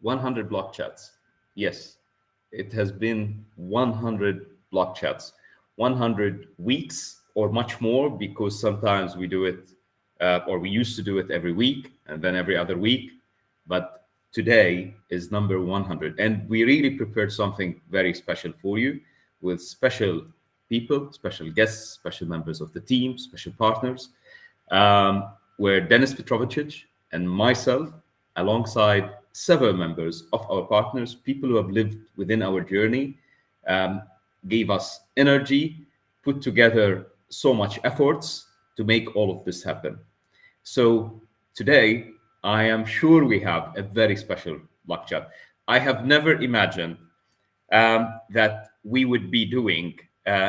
100 block chats. Yes, it has been 100 block chats, 100 weeks or much more, because sometimes we do it, or we used to do it every week and then every other week. But today is number 100. And we really prepared something very special for you, with special people, special guests, special members of the team, special partners, where Denis Petrovcic and myself, alongside several members of our partners, people who have lived within our journey, um, gave us energy, put together so much efforts to make all of this happen. So today, I am sure we have a very special block chat. I have never imagined that we would be doing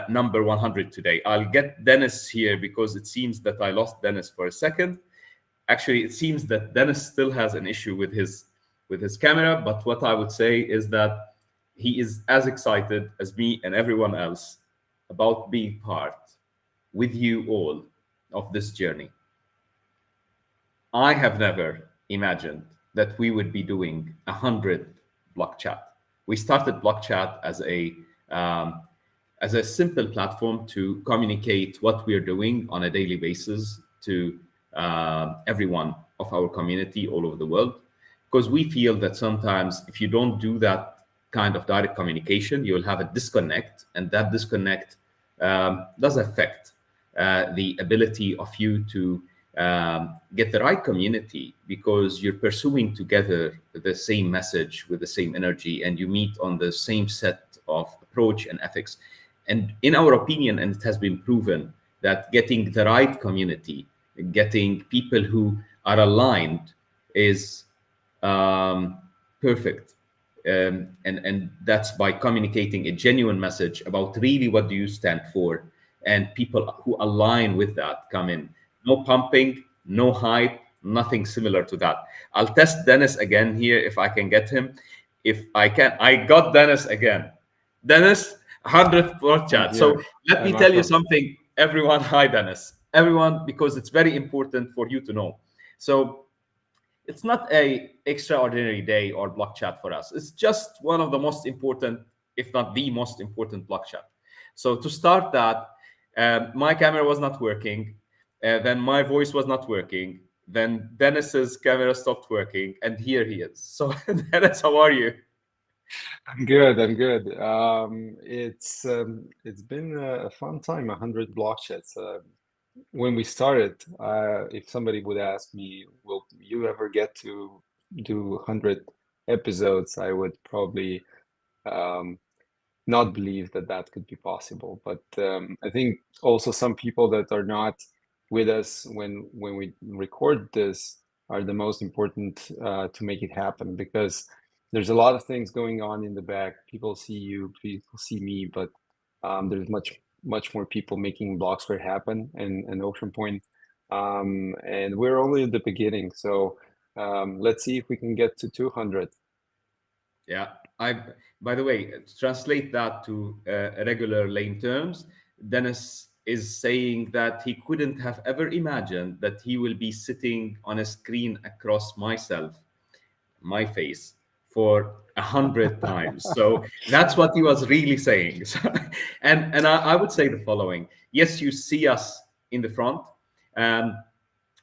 number 100 today. I'll get Denis here because it seems that I lost Denis for a second. Actually, it seems that Denis still has an issue with his camera, but what I would say is that he is as excited as me and everyone else about being part with you all of this journey. I have never imagined that we would be doing 100 block chat. We started Blockchat as a simple platform to communicate what we are doing on a daily basis to everyone of our community all over the world, because we feel that sometimes if you don't do that kind of direct communication, you will have a disconnect, and that disconnect does affect the ability of you to get the right community, because you're pursuing together the same message with the same energy, and you meet on the same set of approach and ethics. And in our opinion, and it has been proven, that getting the right community, getting people who are aligned is perfect. And that's by communicating a genuine message about really what do you stand for, and people who align with that come in. No pumping, no hype, nothing similar to that. I'll test Denis again here if I can get him. If I can, I got Denis again. Denis, 100th block chat. So let me tell you something, everyone. Hi, Denis. Everyone, because it's very important for you to know. So it's not a extraordinary day or block chat for us. It's just one of the most important, if not the most important block chat. So to start that, my camera was not working. Then my voice was not working. Then Denis's camera stopped working, and here he is. So Denis, how are you? I'm good. I'm good. It's been a fun time. 100 block chats. When we started, if somebody would ask me, "Will you ever get to do 100 episodes?" I would probably not believe that that could be possible. But I think also some people that are not with us when we record this are the most important to make it happen, because there's a lot of things going on in the back. People see you, people see me, but there's much more people making Blocksquare happen and Oceanpoint, and we're only at the beginning. So let's see if we can get to 200. Yeah, by the way, to translate that to regular lane terms, Denis is saying that he couldn't have ever imagined that he will be sitting on a screen across my face, for 100 times. So that's what he was really saying. So, and I would say the following: yes, you see us in the front, um,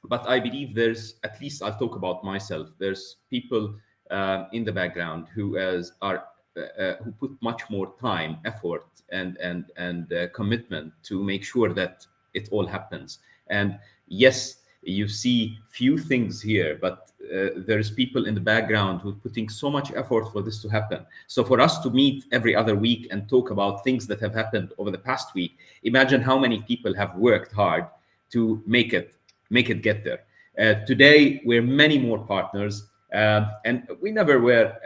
but I believe there's, at least I'll talk about myself, there's people in the background who put much more time, effort, and commitment to make sure that it all happens. And yes, you see few things here, but there's people in the background who are putting so much effort for this to happen. So for us to meet every other week and talk about things that have happened over the past week, imagine how many people have worked hard to make it get there. Today, we're many more partners, and we never were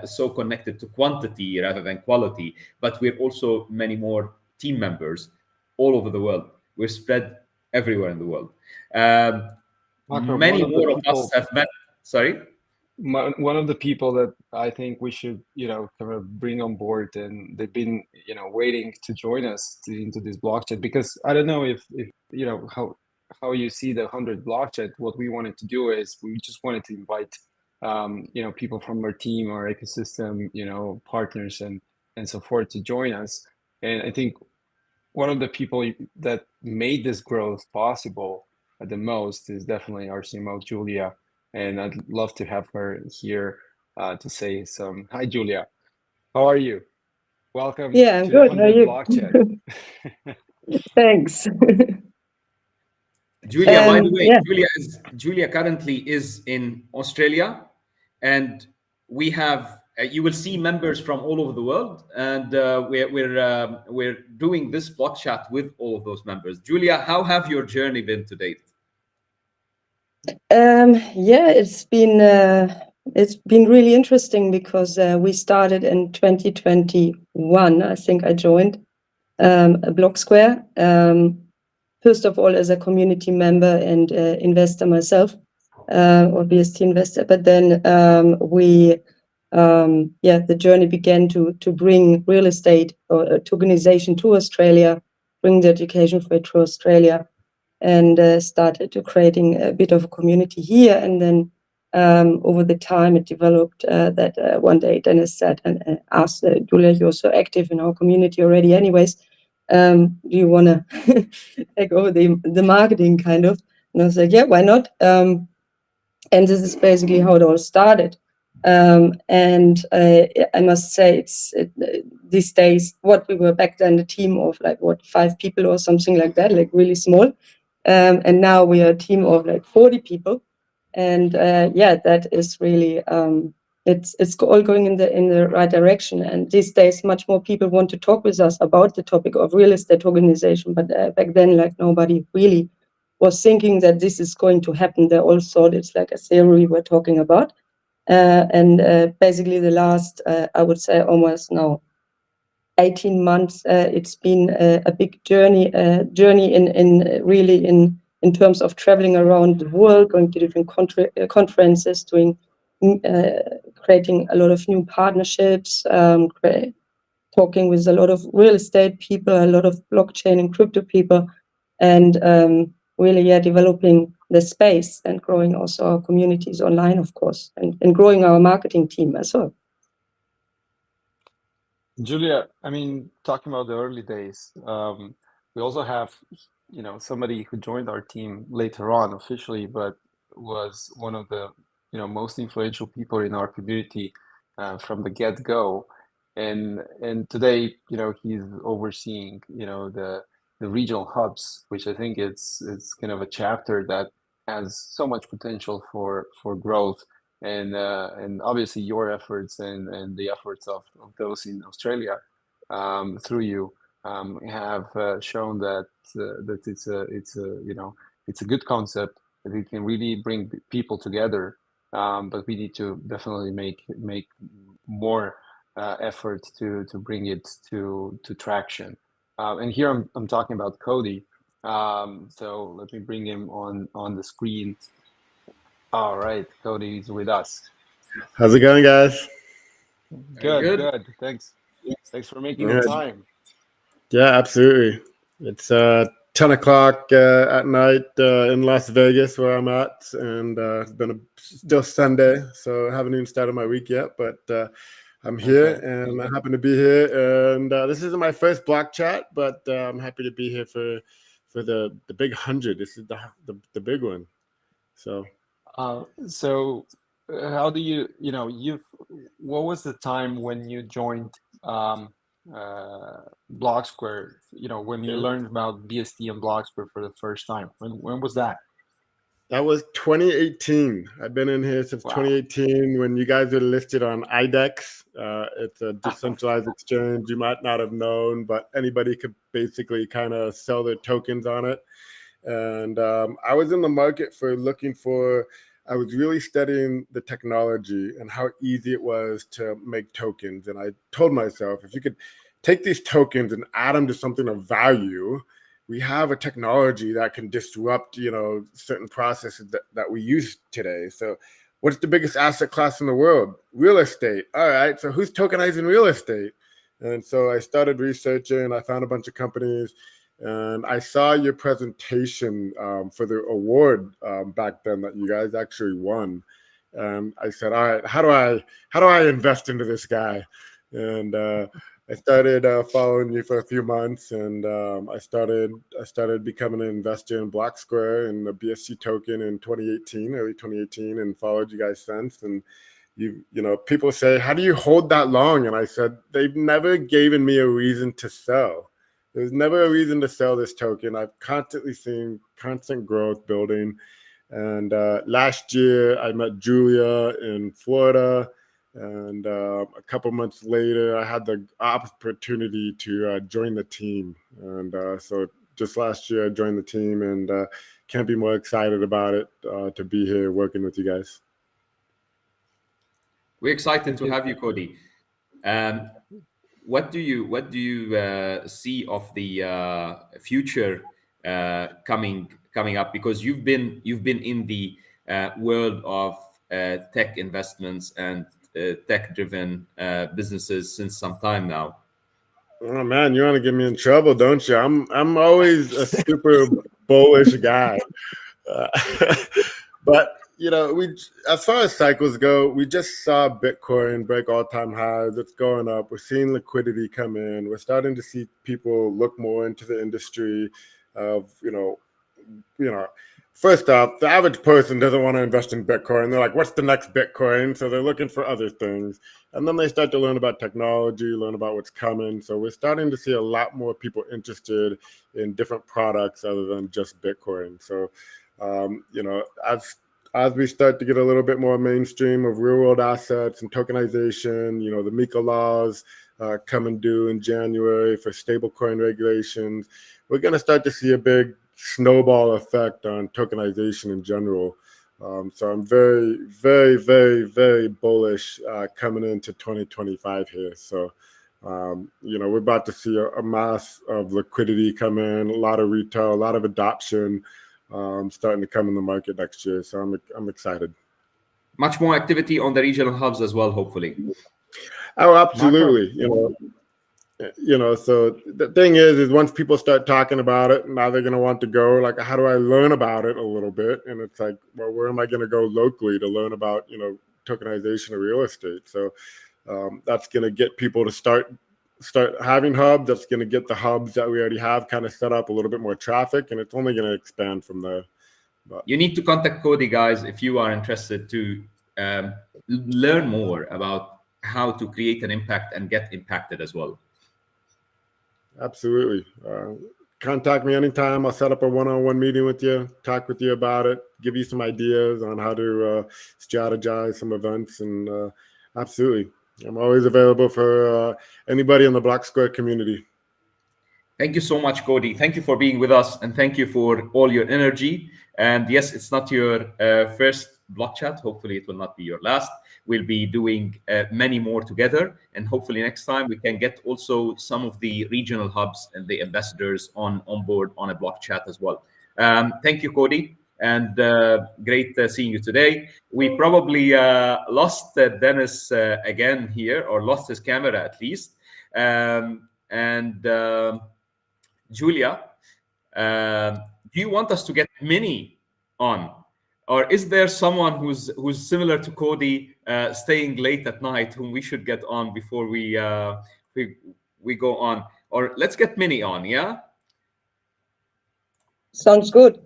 so connected to quantity rather than quality, but we're also many more team members all over the world. We're spread everywhere in the world. Makram, Many more of us have met. Sorry? One of the people that I think we should, kind of bring on board, and they've been, waiting to join us into this block chat, because I don't know if how you see the 100 block chat. What we wanted to do is we just wanted to invite people from our team, our ecosystem, partners and so forth to join us. And I think one of the people that made this growth possible the most is definitely our CMO, Julia. And I'd love to have her here to say some. Hi, Julia. How are you? Welcome Yeah, I'm to the good. How are 100 you? Blockchat. Thanks. Julia, by the way, Yeah. Julia currently is in Australia, and we have you will see members from all over the world, and we're doing this block chat with all of those members. Julia, how have your journey been to date? Yeah, it's been really interesting because we started in 2021. I think I joined Blocksquare. First of all, as a community member and investor myself, or BST investor. But then the journey began to bring real estate or tokenization to Australia, bring the education for it to Australia, and started to creating a bit of a community here. And then over the time, it developed that one day Denis said and asked Julia, "You're so active in our community already, anyways. Do you want to take over the marketing kind of?" And I was like, "Yeah, why not?" And this is basically how it all started. And I must say, these days, what we were back then, a team of 5 people or something like that, like really small. And now we are a team of 40 people. And that is really, it's all going in the right direction. And these days, much more people want to talk with us about the topic of real estate organization. But back then, nobody really was thinking that this is going to happen. They all thought it's like a theory we're talking about. And basically the last, I would say almost now 18 months, it's been a big journey in really in terms of traveling around the world, going to different conferences, creating a lot of new partnerships, talking with a lot of real estate people, a lot of blockchain and crypto people, and really, developing the space and growing also our communities online, of course, and growing our marketing team as well. Julia, I mean, talking about the early days, we also have, somebody who joined our team later on officially, but was one of the, most influential people in our community from the get-go. And today, he's overseeing, the regional hubs, which I think it's kind of a chapter that has so much potential for growth. And obviously your efforts and the efforts of those in Australia through you have shown that it's a good concept that it can really bring people together. But we need to definitely make more effort to bring it to traction. And here I'm talking about Cody. So let me bring him on the screen. All right, Cody is with us. How's it going, guys? Good. Thanks for making the time. Yeah, absolutely. It's 10 o'clock at night in Las Vegas where I'm at, and it's been still Sunday, so I haven't even started my week yet, but I'm here, and I happen to be here, and this isn't my first block chat, but I'm happy to be here for the big 100. This is the big one. So how do what was the time when you joined Blocksquare, when you learned about BST and Blocksquare for the first time? When was that? That was 2018. I've been in here since 2018 when you guys were listed on IDEX. It's a decentralized exchange. You might not have known, but anybody could basically kind of sell their tokens on it. And I was in the market I was really studying the technology and how easy it was to make tokens. And I told myself, if you could take these tokens and add them to something of value, we have a technology that can disrupt, certain processes that we use today. So what's the biggest asset class in the world? Real estate. All right, so who's tokenizing real estate? And so I started researching. I found a bunch of companies. And I saw your presentation for the award back then that you guys actually won. And I said, all right, how do I invest into this guy? And I started following you for a few months, and I started becoming an investor in Blocksquare and the BST token in 2018, early 2018, and followed you guys since. And you know, people say, how do you hold that long? And I said, they've never given me a reason to sell. There's never a reason to sell this token. I've constantly seen constant growth building. And last year, I met Julia in Florida. And a couple months later, I had the opportunity to join the team. And so just last year, I joined the team, and can't be more excited about it to be here working with you guys. We're excited to have you, Cody. What do you see of the future coming up? Because you've been in the world of tech investments and tech-driven businesses since some time now. Oh man, you want to get me in trouble, don't you? I'm always a super bullish guy, but you know, as far as cycles go, we just saw Bitcoin break all-time highs. It's going up. We're seeing liquidity come in. We're starting to see people look more into the industry of you know. First off, the average person doesn't want to invest in Bitcoin. They're like, what's the next Bitcoin? So they're looking for other things. And then they start to learn about technology, learn about what's coming. So we're starting to see a lot more people interested in different products other than just Bitcoin. So, you know, as we start to get a little bit more mainstream of real world assets and tokenization, you know, the MiCA laws coming due in January for stablecoin regulations, we're going to start to see a big snowball effect on tokenization in general. So I'm very, very, very, very bullish coming into 2025 here. So, you know, we're about to see a mass of liquidity come in, a lot of retail, a lot of adoption starting to come in the market next year. So I'm excited. Much more activity on the regional hubs as well, hopefully. Oh, absolutely. You know, so the thing is once people start talking about it, now they're going to want to go, like, how do I learn about it a little bit? And it's like, well, where am I going to go locally to learn about, you know, tokenization of real estate? So that's going to get people to start having hubs. That's going to get the hubs that we already have kind of set up a little bit more traffic, and it's only going to expand from there. But you need to contact Cody, guys, if you are interested to learn more about how to create an impact and get impacted as well. Absolutely. Contact me anytime. I'll set up a one-on-one meeting with you, talk with you about it, give you some ideas on how to strategize some events. And absolutely, I'm always available for anybody in the Blocksquare community. Thank you so much, Cody. Thank you for being with us, and thank you for all your energy. And yes, it's not your first block chat. Hopefully it will not be your last. We'll be doing many more together, and hopefully next time we can get also some of the regional hubs and the ambassadors on board on a block chat as well. Thank you, Cody, and great seeing you today. We probably lost Denis again here, or lost his camera at least. Julia, do you want us to get Mini on? Or is there someone who's similar to Cody, staying late at night, whom we should get on before we go on? Or let's get Mini on, yeah? Sounds good.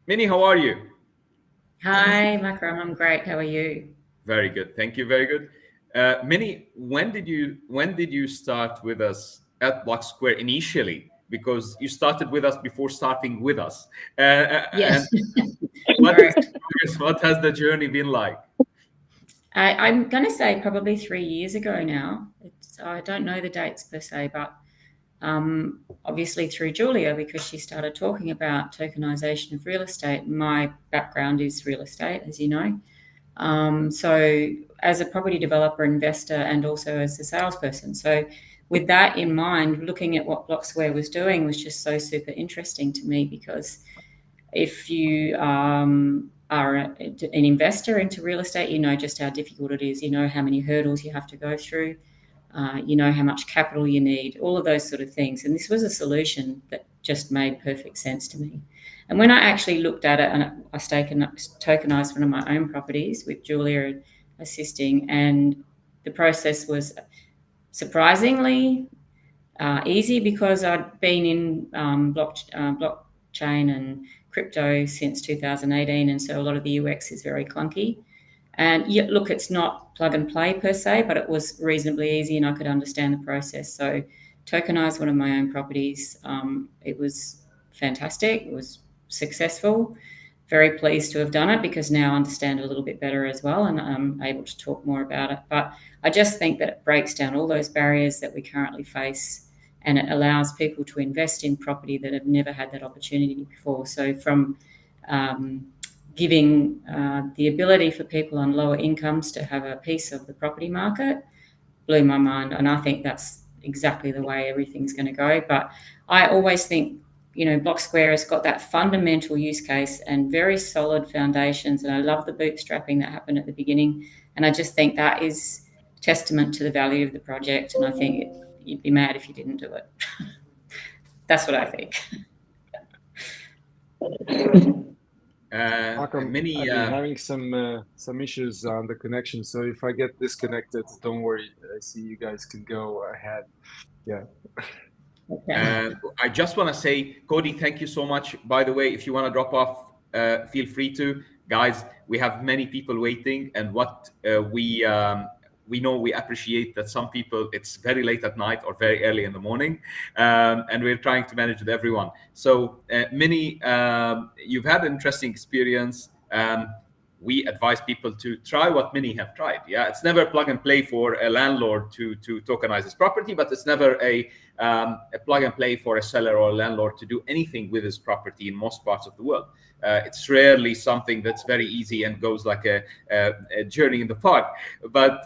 Mini, how are you? Hi, Makram. I'm great. How are you? Very good. Thank you. Very good. Mini, when did you start with us at Blocksquare initially? Because you started with us before starting with us. Yes. What has the journey been like? I'm going to say probably 3 years ago now. I don't know the dates per se, but obviously through Julia, because she started talking about tokenization of real estate. My background is real estate, as you know. So as a property developer, investor, and also as a salesperson. So with that in mind, looking at what Blocksquare was doing was just so super interesting to me, because if you are an investor into real estate, you know just how difficult it is. You know how many hurdles you have to go through. You know how much capital you need, all of those sort of things. And this was a solution that just made perfect sense to me. And when I actually looked at it, and I tokenized one of my own properties with Julia assisting, and the process was surprisingly easy, because I'd been in blockchain and crypto since 2018, and so a lot of the UX is very clunky. And yeah, look, it's not plug and play per se, but it was reasonably easy and I could understand the process. So tokenized one of my own properties. It was fantastic. It was successful. Very pleased to have done it, because now I understand it a little bit better as well, and I'm able to talk more about it. But I just think that it breaks down all those barriers that we currently face, and it allows people to invest in property that have never had that opportunity before. So from giving the ability for people on lower incomes to have a piece of the property market blew my mind. And I think that's exactly the way everything's going to go. But I always think, Blocksquare has got that fundamental use case and very solid foundations. And I love the bootstrapping that happened at the beginning. And I just think that is testament to the value of the project. And I think you'd be mad if you didn't do it. That's what I think. Makram, Many I've been having some issues on the connection, so if I get disconnected, don't worry. I see you guys can go ahead. Yeah. Okay. I just want to say, Cody, thank you so much. By the way, if you want to drop off, feel free to. Guys, we have many people waiting, and what we know, we appreciate that some people, it's very late at night or very early in the morning, and we're trying to manage with everyone. So Minnie, you've had an interesting experience. We advise people to try what many have tried. Yeah, it's never plug and play for a landlord to tokenize his property, but it's never a plug and play for a seller or a landlord to do anything with his property in most parts of the world. It's rarely something that's very easy and goes like a journey in the park. But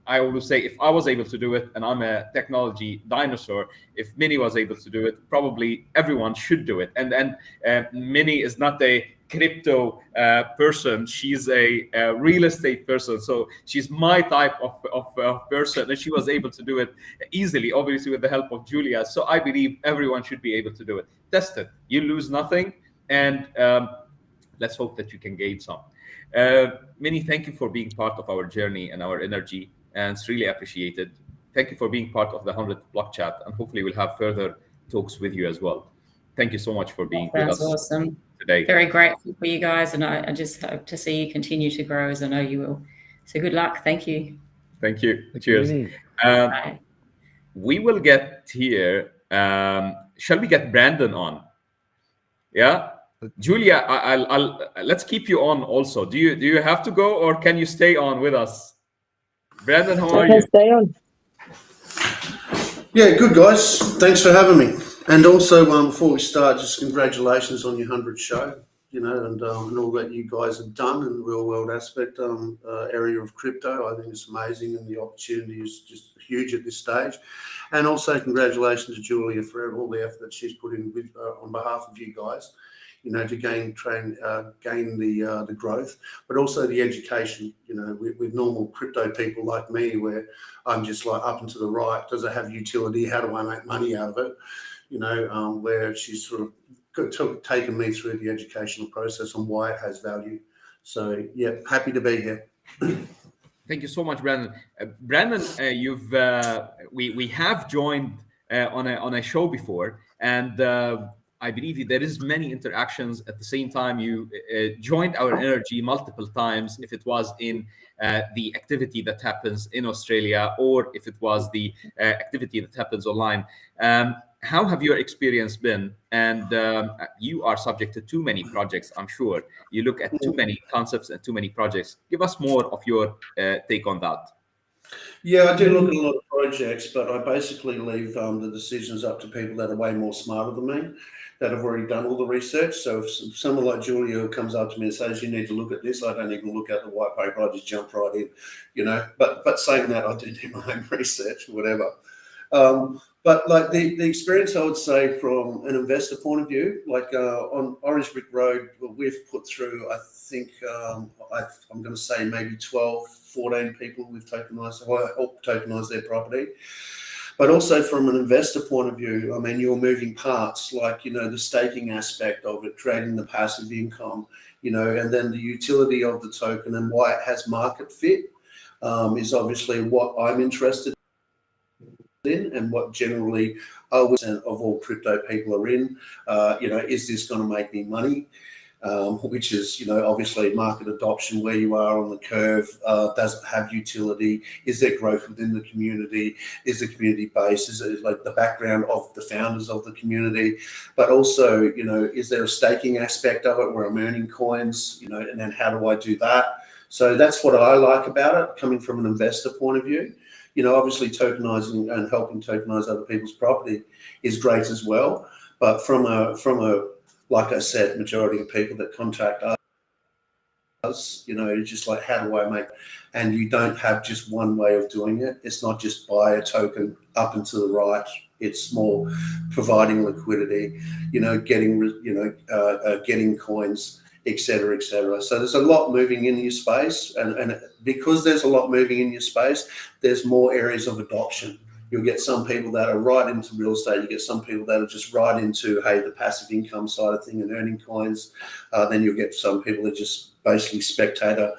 I always say, if I was able to do it, and I'm a technology dinosaur, if Minnie was able to do it, probably everyone should do it. And Minnie is not a crypto person. She's a real estate person. So she's my type of person, and she was able to do it easily, obviously with the help of Julia. So I believe everyone should be able to do it. Test it. You lose nothing. And let's hope that you can gain some. Minnie, thank you for being part of our journey and our energy, and it's really appreciated. Thank you for being part of the 100th Block Chat, and hopefully we'll have further talks with you as well. Thank you so much for being with us. That's awesome. Today. Very grateful for you guys, and I just hope to see you continue to grow, as I know you will. So good luck. Thank you. Thank you. Cheers. Bye. We will get here. Shall we get Brandon on? Yeah, Julia, I'll let's keep you on also. Do you have to go, or can you stay on with us? Brandon, how are you? Stay on. Yeah, good guys. Thanks for having me. And also, before we start, just congratulations on your 100th show. And all that you guys have done in the real world aspect area of crypto. I think it's amazing, and the opportunity is just huge at this stage. And also, congratulations to Julia for all the effort that she's put in with, on behalf of you guys. To gain the growth, but also the education. With normal crypto people like me, where I'm just like up and to the right. Does it have utility? How do I make money out of it? Where she's sort of taken me through the educational process on why it has value. So yeah, happy to be here. Thank you so much, Brandon. Brandon, we have joined on a show before, and I believe there is many interactions at the same time. You joined our energy multiple times, if it was in the activity that happens in Australia, or if it was the activity that happens online. How have your experience been? And you are subject to too many projects, I'm sure. You look at too many concepts and too many projects. Give us more of your take on that. Yeah, I do look at a lot of projects, but I basically leave the decisions up to people that are way more smarter than me, that have already done all the research. So if someone like Julia who comes up to me and says, you need to look at this, I don't even look at the white paper, I just jump right in, But saying that, I do my own research, whatever. But like the experience, I would say, from an investor point of view, like on Orange Brick Road, we've put through, I think, I'm going to say maybe 12, 14 people we've tokenized, or helped tokenize their property. But also from an investor point of view, I mean, you're moving parts like, you know, the staking aspect of it, creating the passive income, you know, and then the utility of the token and why it has market fit is obviously what I'm interested in, and what generally 0% of all crypto people are in. You know, is this going to make me money? Which is, you know, obviously market adoption, where you are on the curve, does it have utility? Is there growth within the community? Is the community based? Is it like the background of the founders of the community? But also, you know, is there a staking aspect of it where I'm earning coins, you know, and then how do I do that? So that's what I like about it, coming from an investor point of view. You know, obviously tokenizing and helping tokenize other people's property is great as well. But from a like I said, majority of people that contact us, you know, it's just like, how do I make? And you don't have just one way of doing it. It's not just buy a token up and to the right. It's more providing liquidity, you know, getting coins, etc., etc. So there's a lot moving in your space, and because there's a lot moving in your space, there's more areas of adoption. You'll get some people that are right into real estate. You get some people that are just right into, hey, the passive income side of thing and earning coins. Then you'll get some people that just basically spectator,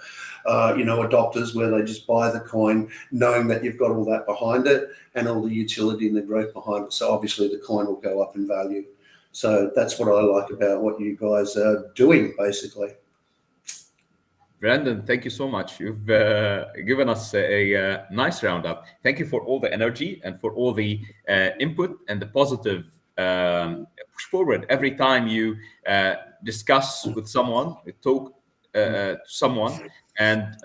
you know, adopters, where they just buy the coin knowing that you've got all that behind it and all the utility and the growth behind it. So obviously the coin will go up in value. So that's what I like about what you guys are doing, basically. Brandon, thank you so much. You've given us a nice roundup. Thank you for all the energy and for all the input and the positive push forward. Every time you discuss with someone, talk to someone, and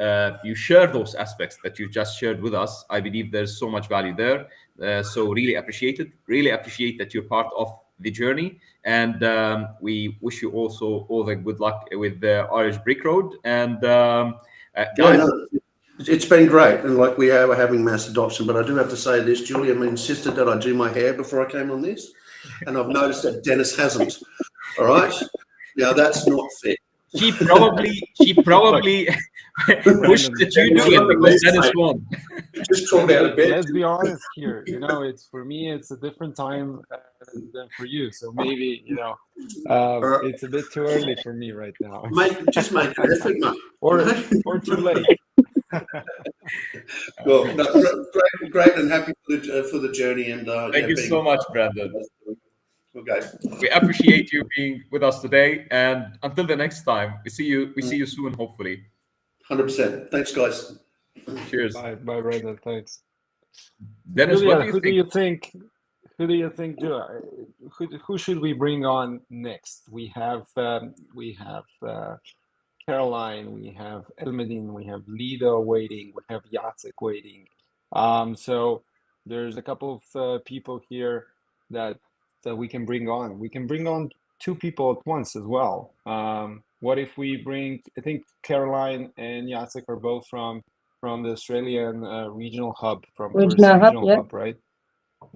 you share those aspects that you just shared with us, I believe there's so much value there. So really appreciate it. Really appreciate that you're part of the journey, and we wish you also all the good luck with the Irish Brick Road. And guys, it's been great, and like we're having mass adoption. But I do have to say this: Julia insisted that I do my hair before I came on this, and I've noticed that Denis hasn't. All right, yeah, that's not fair. She probably wished that you do it because Denis won. Just crawled out of bed. Let's be honest here. You know, it's for me, it's a different time than for you. So maybe, you know, it's a bit too early for me right now. Just make an effort, mate. or too late. Well, no, great, and happy for the journey. And thank you so much, Brandon. Okay. We appreciate you being with us today, and until the next time, we see you soon, hopefully. 100%. Thanks, guys. Cheers. Bye, Brandon. Thanks. Dennis, Julia, what do you think? Who do you think? Who should we bring on next? We have Caroline, we have Elmedine, we have Lido waiting, we have Jacek waiting. So there's a couple of people here that we can bring on. We can bring on 2 people at once as well. What if we bring? I think Caroline and Jacek are both from the Australian regional hub, from Regional hub, right?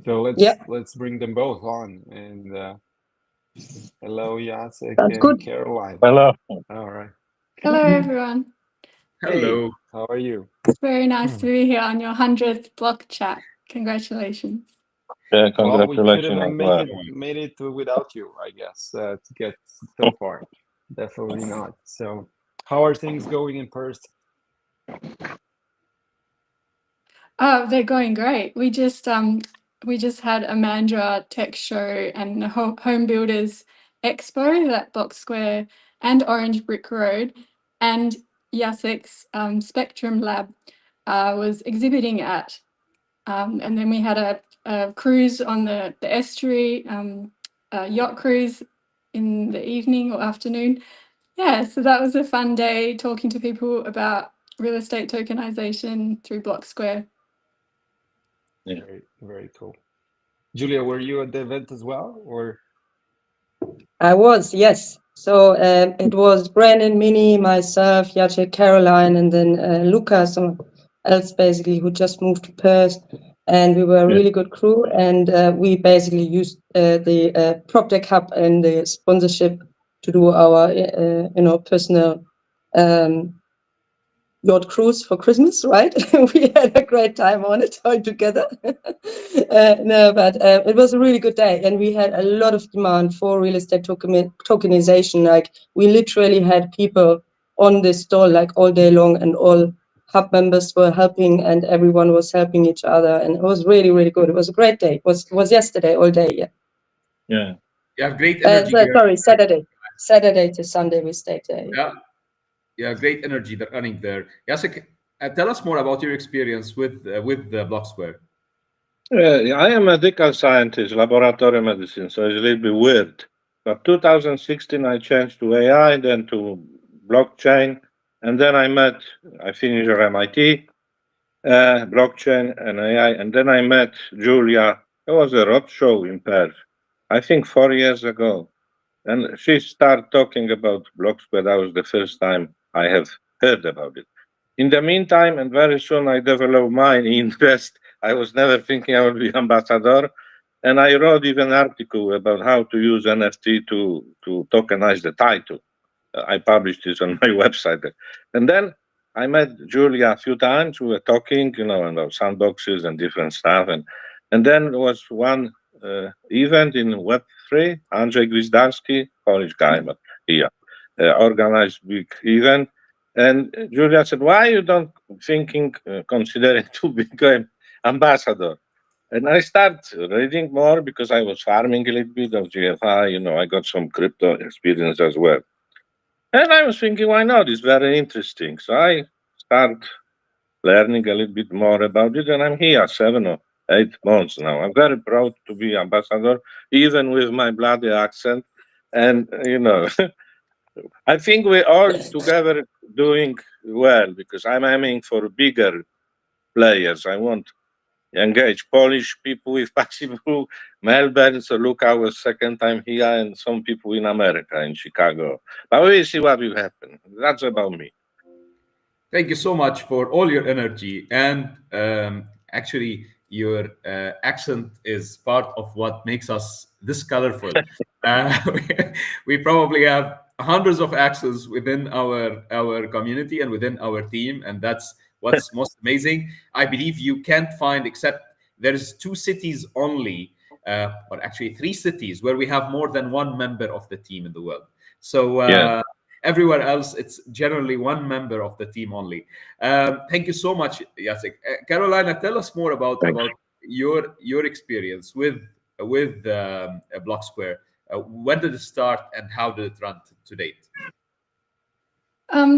So let's bring them both on. And hello, Jacek and good. Caroline. Hello. All right. Hello, everyone. Hello. Hey, how are you? It's very nice to be here on your 100th Blockchat. Congratulations. Yeah, Well, we congratulations couldn't as have well. made it without you, I guess, to get so far. Definitely not. So, how are things going in Perth? Oh, they're going great. We just had a Mandra tech show and a home builders expo at Blocksquare and Orange Brick Road, and Jacek's Spectrum Lab was exhibiting at. And then we had a cruise on the estuary, a yacht cruise in the evening or afternoon. Yeah, so that was a fun day talking to people about real estate tokenization through Blocksquare. Yeah. Very, very cool. Julia, were you at the event as well, or? I was, yes. So it was Brandon, Minnie, myself, Jacek, Caroline, and then Luca, someone else basically who just moved to Perth. And we were a really good crew, and we basically used the PropTech Hub and the sponsorship to do our, personal yacht cruise for Christmas, right? We had a great time on it all together. No, but it was a really good day, and we had a lot of demand for real estate tokenization. Like we literally had people on this stall like all day long, and all hub members were helping, and everyone was helping each other, and it was really, really good. It was a great day. It was yesterday all day. Yeah. Yeah. You have great energy here. Sorry, Saturday to Sunday we stayed there. Yeah, yeah, great energy that running there. Jacek, tell us more about your experience with Blocksquare. I am a medical scientist, laboratory medicine, so it's a little bit weird. But 2016, I changed to AI, then to blockchain, and then I finished at MIT, blockchain and AI, and then I met Julia. There was a roadshow in Perth, I think 4 years ago, and she started talking about Blocksquare. That was the first time I have heard about it. In the meantime, and very soon, I developed my interest. I was never thinking I would be ambassador, and I wrote even an article about how to use NFT to tokenize the title. I published this on my website, and then I met Julia a few times. We were talking, about sandboxes and different stuff, and then there was one event in Web3. Andrzej Gwizdarski, Polish guy, but he organized big event. And Julia said, "Why you don't considering to become ambassador?" And I start reading more because I was farming a little bit of GFI. I got some crypto experience as well. And I was thinking, why not? It's very interesting. So I start learning a little bit more about it, and I'm here 7 or 8 months now. I'm very proud to be ambassador, even with my bloody accent. And I think we're all together doing well because I'm aiming for bigger players. I want to engage Polish people if possible, Melbourne. So look, our second time here, and some people in America, in Chicago. But we'll see what will happen. That's about me. Thank you so much for all your energy. And actually, your accent is part of what makes us this colorful. We probably have hundreds of accents within our community and within our team, and that's what's most amazing. I believe you can't find, except there's 2 cities only, or actually 3 cities, where we have more than 1 member of the team in the world. So Yeah. everywhere else, it's generally 1 member of the team only. Thank you so much, Jacek. Carolina, tell us more about your experience with Blocksquare. When did it start, and how did it run to date?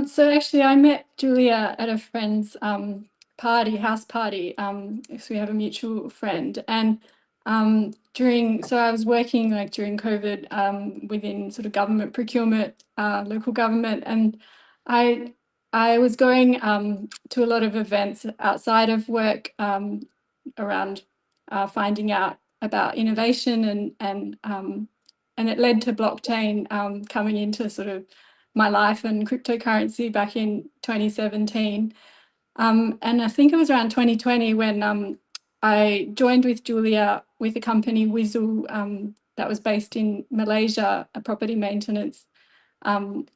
So actually, I met Julia at a friend's house party. So we have a mutual friend, and so I was working like during COVID within sort of government procurement, local government, and I was going to a lot of events outside of work around finding out about innovation, and it led to blockchain coming into sort of my life and cryptocurrency back in 2017. And I think it was around 2020 when I joined with Julia with a company, Wizzle, that was based in Malaysia, a property maintenance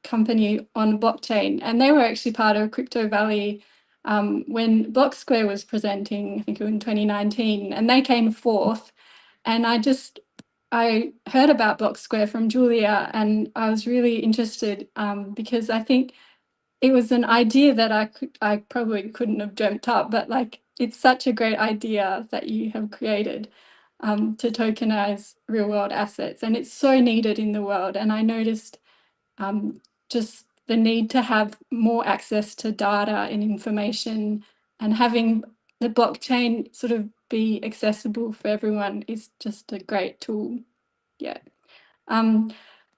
company on blockchain. And they were actually part of Crypto Valley when Blocksquare was presenting, I think it was in 2019, and they came fourth. And I heard about Blocksquare from Julia, and I was really interested because I think it was an idea that I probably couldn't have dreamt up, but like it's such a great idea that you have created to tokenize real world assets, and it's so needed in the world. And I noticed just the need to have more access to data and information, and having the blockchain sort of be accessible for everyone is just a great tool. Yeah.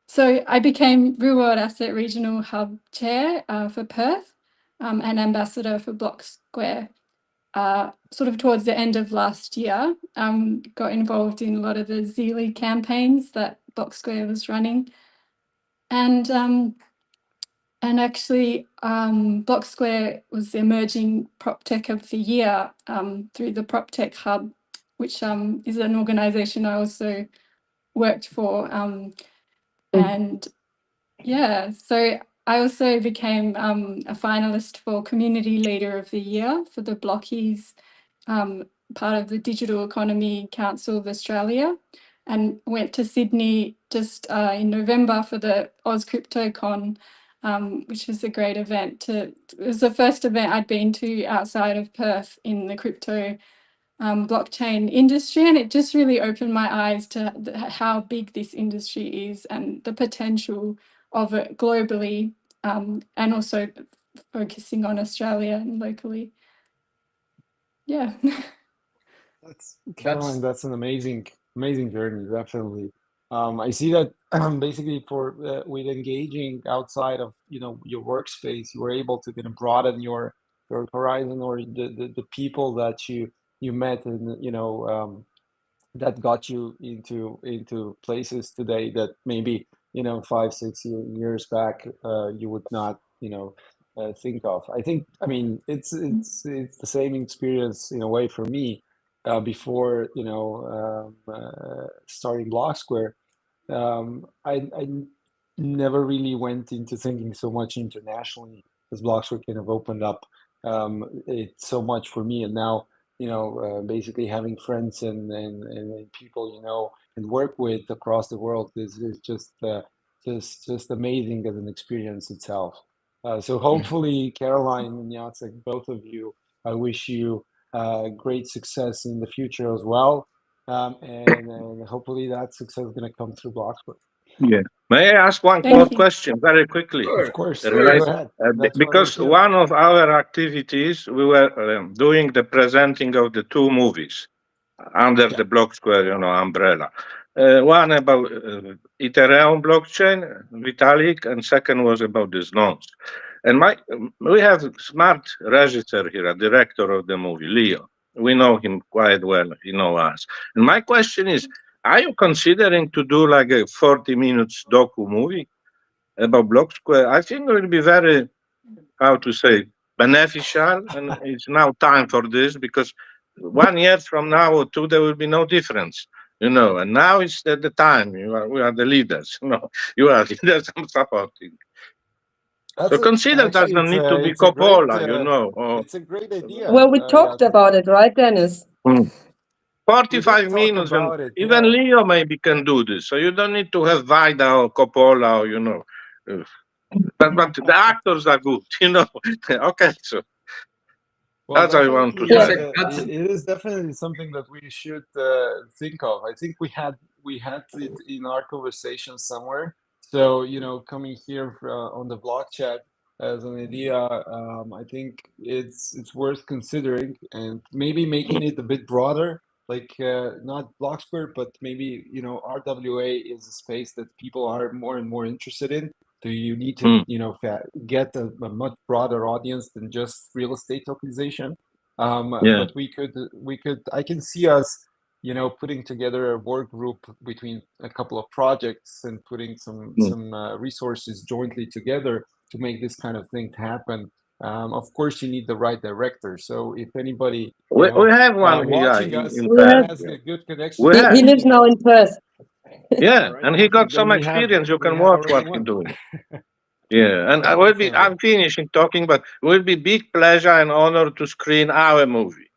So I became Real World Asset Regional Hub Chair for Perth and Ambassador for Blocksquare sort of towards the end of last year. Got involved in a lot of the Zealy campaigns that Blocksquare was running. And actually, Blocksquare was the emerging prop tech of the year through the Prop Tech Hub, which is an organisation I also worked for. And yeah, so I also became a finalist for Community Leader of the Year for the Blockies, part of the Digital Economy Council of Australia, and went to Sydney just in November for the Oz CryptoCon, which was a great event. It was the first event I'd been to outside of Perth in the crypto blockchain industry, and it just really opened my eyes to how big this industry is and the potential of it globally, and also focusing on Australia and locally. Yeah. Caroline, that's an amazing journey, definitely. I see that basically for with engaging outside of your workspace, you were able to kind of broaden your horizon, or the people that you met, and that got you into places today that maybe 5-6 years back you would not think of. I mean it's the same experience in a way for me before starting Blocksquare. I never really went into thinking so much internationally, as Blocksquare kind of opened up it so much for me. And now basically having friends and people and work with across the world is just amazing as an experience itself. So hopefully, Caroline and Jacek, both of you, I wish you great success in the future as well, and hopefully that success is going to come through Blocksquare. Yeah. May I ask one Thank more you. question very quickly? Sure. Of course, Relate- go ahead. That's why because we're here. one of our activities, we were doing the presenting of the two movies under the Blocksquare, umbrella. One about Ethereum blockchain, Vitalik, and second was about the zones. And we have smart register here, a director of the movie, Leo. We know him quite well. He knows us. And my question is, are you considering to do like a 40 minutes docu movie about Blocksquare? I think it will be very, how to say, beneficial. And it's now time for this, because 1 year from now or two, there will be no difference. And now it's the time. We are the leaders. You are leaders. I'm supporting. So consider that doesn't need to be it's a great, Coppola, or it's a great idea. Well, we talked Jacek. about it, right, Dennis? We did 45 talk minutes, and about it, even yeah. Leo maybe can do this. So you don't need to have Vida or Coppola, or. But the actors are good, Okay, so Well, that's what I want to definitely, say. it is definitely something that we should think of. I think we had it in our conversation somewhere. So coming here on the Blockchat as an idea, I think it's worth considering, and maybe making it a bit broader, like not Blocksquare, but maybe RWA is a space that people are more and more interested in. So you need to get a much broader audience than just real estate tokenization. Yeah. But we could I can see us putting together a work group between a couple of projects and putting some resources jointly together to make this kind of thing happen. Of course, you need the right director. So if anybody We have one watching guy us in Perth. has a good connection, We have. He lives now in Perth. Yeah, All right, and he got perfect. some Then we have experience. You can already watch what he's one. doing. Yeah, and I'm finishing talking, but it will be big pleasure and honor to screen our movie.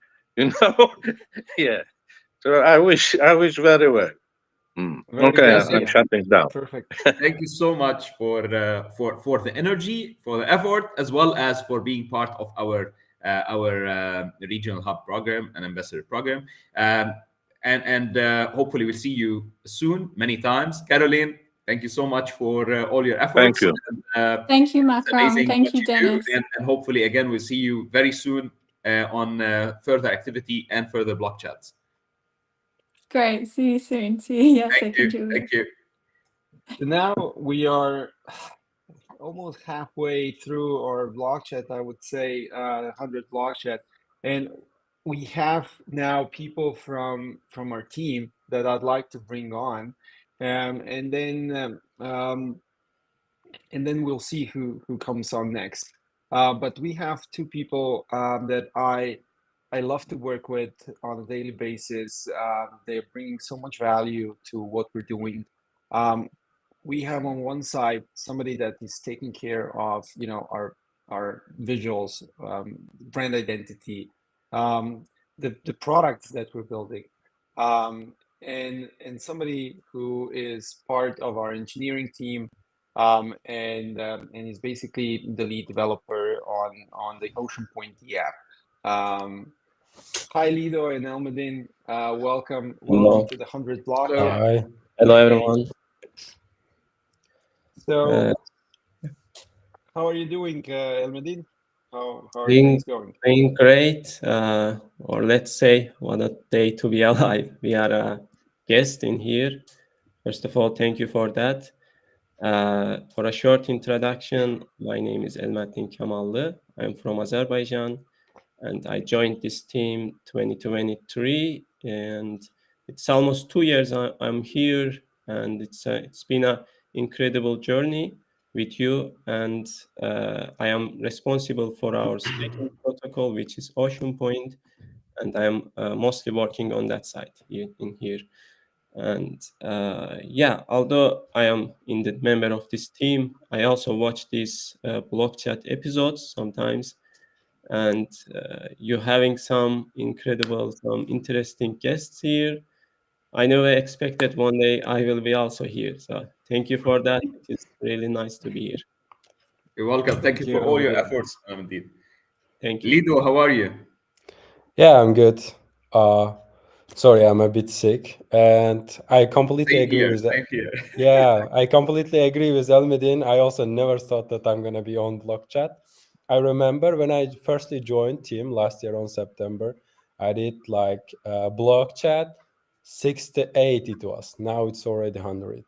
Yeah. So I wish very well. Very Okay, good I'm idea. shutting down. Perfect. Thank you so much for the energy, for the effort, as well as for being part of our regional hub program and ambassador program. And hopefully we'll see you soon, many times. Caroline, thank you so much for all your efforts. Thank you. Thank you, It's Makram. amazing Thank what you, you do. Denis. And hopefully, again, we'll see you very soon on further activity and further block chats. Great. See you soon. See you, Jacek Thank and you. Julia. Thank you. Now we are almost halfway through our block chat, I would say 100 block chat, and we have now people from our team that I'd like to bring on, and then we'll see who comes on next. But we have two people that I love to work with on a daily basis. They're bringing so much value to what we're doing. we have on one side somebody that is taking care of, you know, our visuals, brand identity, the products that we're building, and somebody who is part of our engineering team, and is basically the lead developer on the Oceanpoint app. Hi, Lido and Elmedin. Welcome Hello. to the 100 block. Hello. Hi. Hello, everyone. So, how are you doing, Elmedin? How are Doing, things going? doing great, or let's say, what a day to be alive. We are a guest in here. First of all, thank you for that. For a short introduction, my name is Elmatin Kamallı. I'm from Azerbaijan, and I joined this team 2023, and it's almost 2 years I'm here, and it's been an incredible journey with you, and I am responsible for our staking protocol, which is Oceanpoint, and I am mostly working on that side in here. And yeah, although I am in the member of this team, I also watch these Blockchat episodes sometimes, and you're having some incredible, some interesting guests here. I never expected one day I will be also here. So thank you for that. It is really nice to be here. You're welcome. Thank you for all your efforts, indeed. Thank you. Lido, how are you? Yeah, I'm good. Sorry, I'm a bit sick, and I completely Same agree here. with that. Same here. Yeah, I completely agree with Elmedin. I also never thought that I'm gonna be on Blockchat. I remember when I firstly joined team last year on September, I did like Blockchat 6 to 8 it was. Now it's already 100.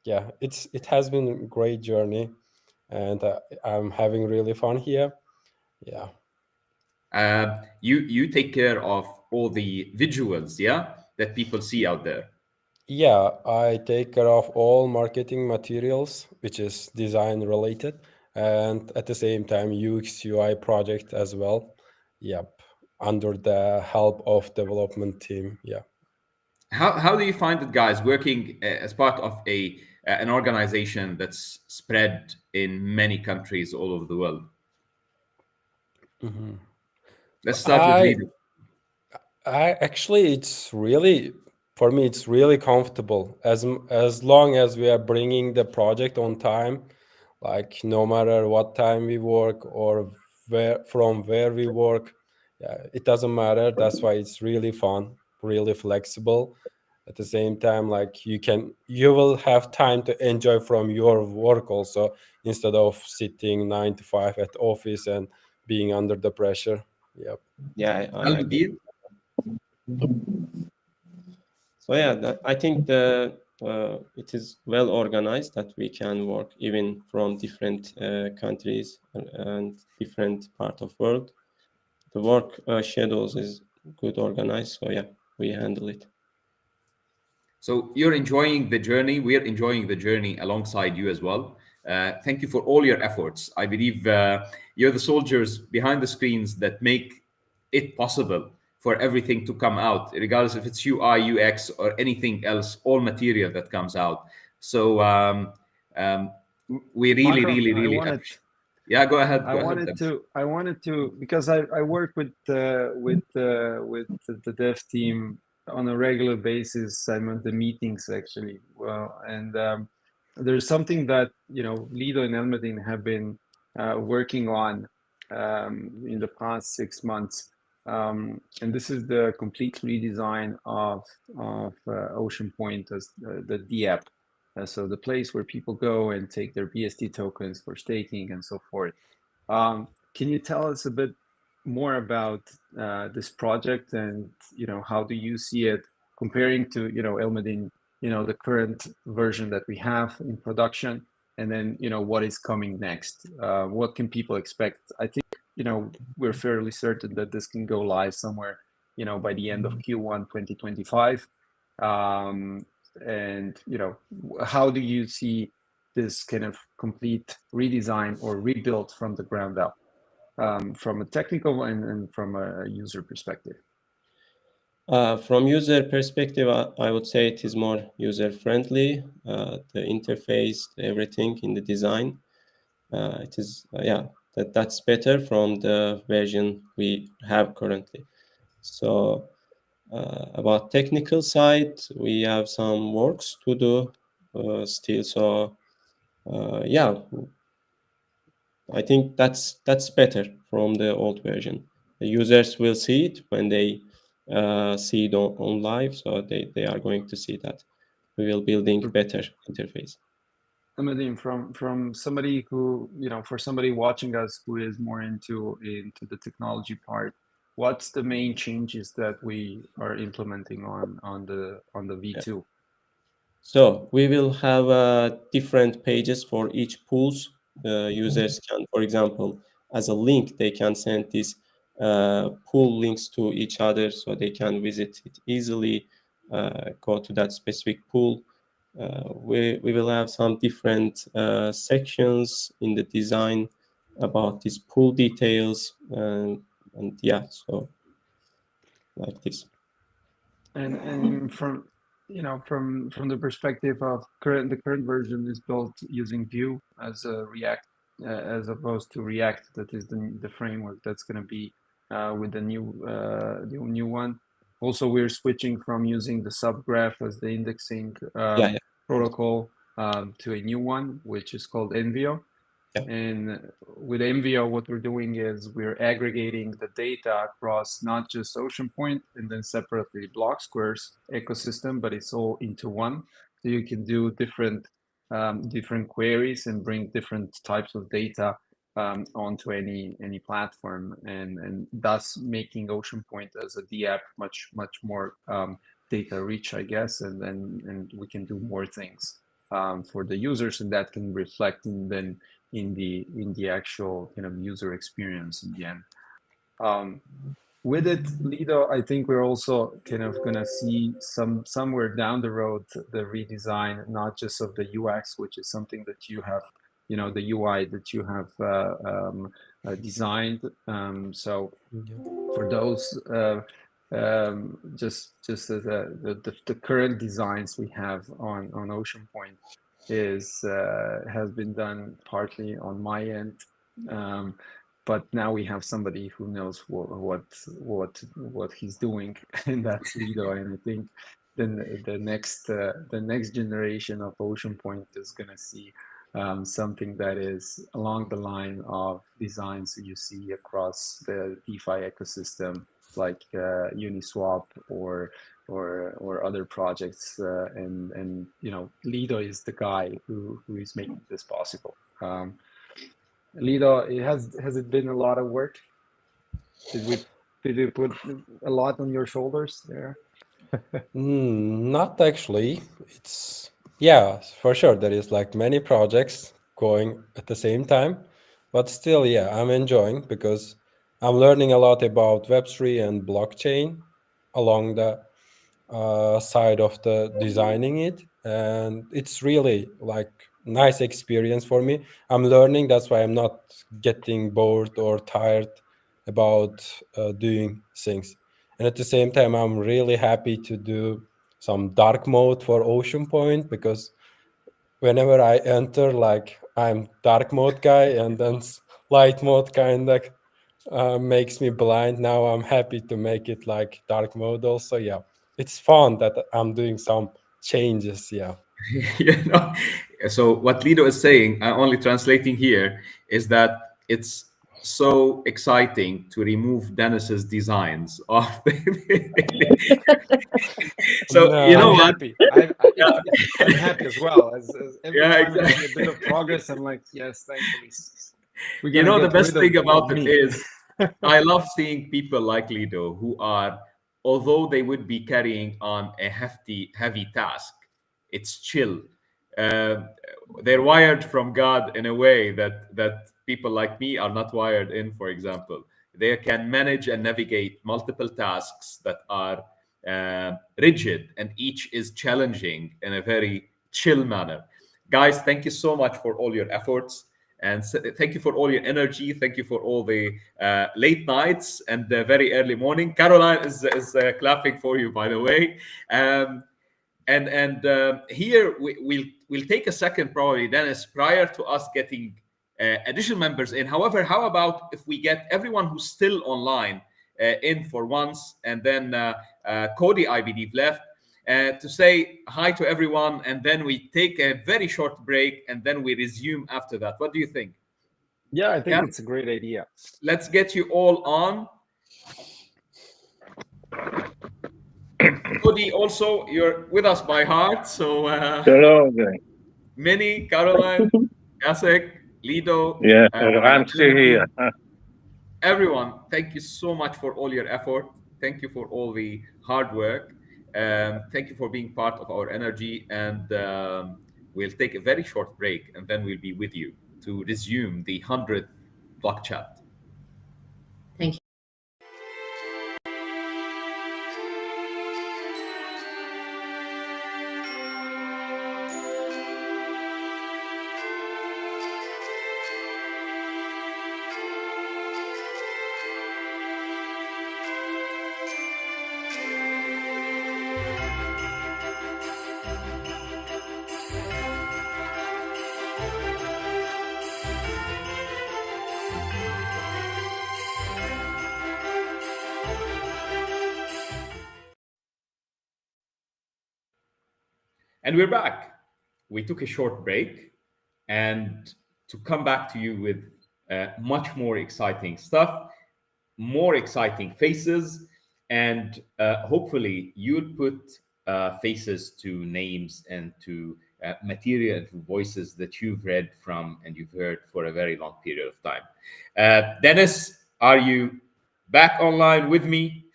Yeah, it has been a great journey, and I'm having really fun here. Yeah. You take care of all the visuals, yeah, that people see out there. Yeah, I take care of all marketing materials, which is design related, and at the same time UX UI project as well. Yep, under the help of development team. Yeah. How do you find it, guys, working as part of an organization that's spread in many countries all over the world? Mhm. Let's start with Lido. I actually, it's really, for me, it's really comfortable as long as we are bringing the project on time, like no matter what time we work or where we work. Yeah, it doesn't matter. That's why it's really fun, really flexible. At the same time, like you will have time to enjoy from your work also, instead of sitting 9 to 5 at office and being under the pressure. Yep. Yeah, I agree. So yeah, I think it is well organized that we can work even from different countries and different part of world. The work schedules is good organized. So yeah, we handle it. So you're enjoying the journey. We're enjoying the journey alongside you as well. Thank you for all your efforts. I believe you're the soldiers behind the screens that make it possible for everything to come out, regardless if it's UI, UX, or anything else, all material that comes out. So we really, Makram, really, really appreciate. Yeah, go ahead. Go ahead. I wanted to because I work with the dev team on a regular basis. I'm at the meetings actually. Well, and there's something that Lido and Elmedin have been working on in the past 6 months, and this is the complete redesign of Oceanpoint as the app. So the place where people go and take their BST tokens for staking and so forth. Can you tell us a bit more about this project, and how do you see it comparing to Elmedin, the current version that we have in production, and then what is coming next? What can people expect? I think we're fairly certain that this can go live somewhere by the end of Q1 2025. And how do you see this kind of complete redesign or rebuild from the ground up, from a technical and from a user perspective? From user perspective, I would say it is more user-friendly. The interface, everything in the design, it is, that's better from the version we have currently. So about technical side, we have some works to do still. So yeah, I think that's better from the old version. The users will see it when they see it on live, so they are going to see that we will building better interface. Ahmadine, from somebody who, for somebody watching us who is more into the technology part, what's the main changes that we are implementing on the V2? Yeah. So we will have different pages for each pools. Users can, for example, as a link, they can send these pool links to each other, so they can visit it easily, go to that specific pool. We will have some different sections in the design about these pool details, and yeah, so like this. And from the perspective of the current version is built using Vue as a React, as opposed to React, that is the framework that's going to be with the new one. Also, we're switching from using the subgraph as the indexing protocol to a new one, which is called Envio. And with Envio, what we're doing is we're aggregating the data across not just Oceanpoint and then separately Blocksquare's ecosystem, but it's all into one. So you can do different queries and bring different types of data onto any platform, and thus making Oceanpoint as a DApp much more data rich, I guess, and we can do more things for the users, and that can reflect in the actual user experience in the end. With it, Lido, I think we're also gonna see somewhere down the road the redesign, not just of the UX, which is something that you have, the UI that you have designed. So for those, just as the current designs we have on Oceanpoint has been done partly on my end, but now we have somebody who knows what he's doing, and that's Lido. And I think then the next generation of Oceanpoint is gonna see something that is along the line of designs you see across the DeFi ecosystem, like Uniswap or other projects, and Lido is the guy who is making this possible. Lido, has it been a lot of work? Did you put a lot on your shoulders there? Not actually. It's for sure there is like many projects going at the same time, but still, I'm enjoying because I'm learning a lot about Web3 and blockchain along the side of the designing it, and it's really like nice experience for me. I'm learning, that's why I'm not getting bored or tired about doing things. And at the same time, I'm really happy to do some dark mode for Oceanpoint, because whenever I enter, like, I'm dark mode guy, and then light mode kind of makes me blind. Now I'm happy to make it like dark mode also. It's fun that I'm doing some changes. So what Lido is saying, only translating here, is that it's so exciting to remove Denis's designs off. So no, you know I'm what? happy. I'm happy as well. As every time I see a bit of progress, I'm like, yes, thankfully. The best thing about it is I love seeing people like Lido who are, although they would be carrying on a heavy task, it's chill. They're wired from God in a way that people like me are not wired in. For example, they can manage and navigate multiple tasks that are rigid, and each is challenging in a very chill manner. Guys, thank you so much for all your efforts. And thank you for all your energy. Thank you for all the late nights and the very early morning. Caroline is clapping for you, by the way. Here we'll take a second, probably, Dennis, prior to us getting additional members in. However, how about if we get everyone who's still online in for once, and then Cody, I believe, left, to say hi to everyone, and then we take a very short break, and then we resume after that. What do you think? Yeah, I think it's a great idea. Let's get you all on. Cody, also, you're with us by heart. So, hello again. Minnie, Caroline, Jacek, Lido. Yeah, I'm still here. Everyone, thank you so much for all your effort. Thank you for all the hard work. Thank you for being part of our energy. And we'll take a very short break, and then we'll be with you to resume the 100th block chat. Thank you. And we're back. We took a short break, and to come back to you with much more exciting stuff, more exciting faces, and hopefully you'll put faces to names and to material and to voices that you've read from and you've heard for a very long period of time. Denis, are you back online with me?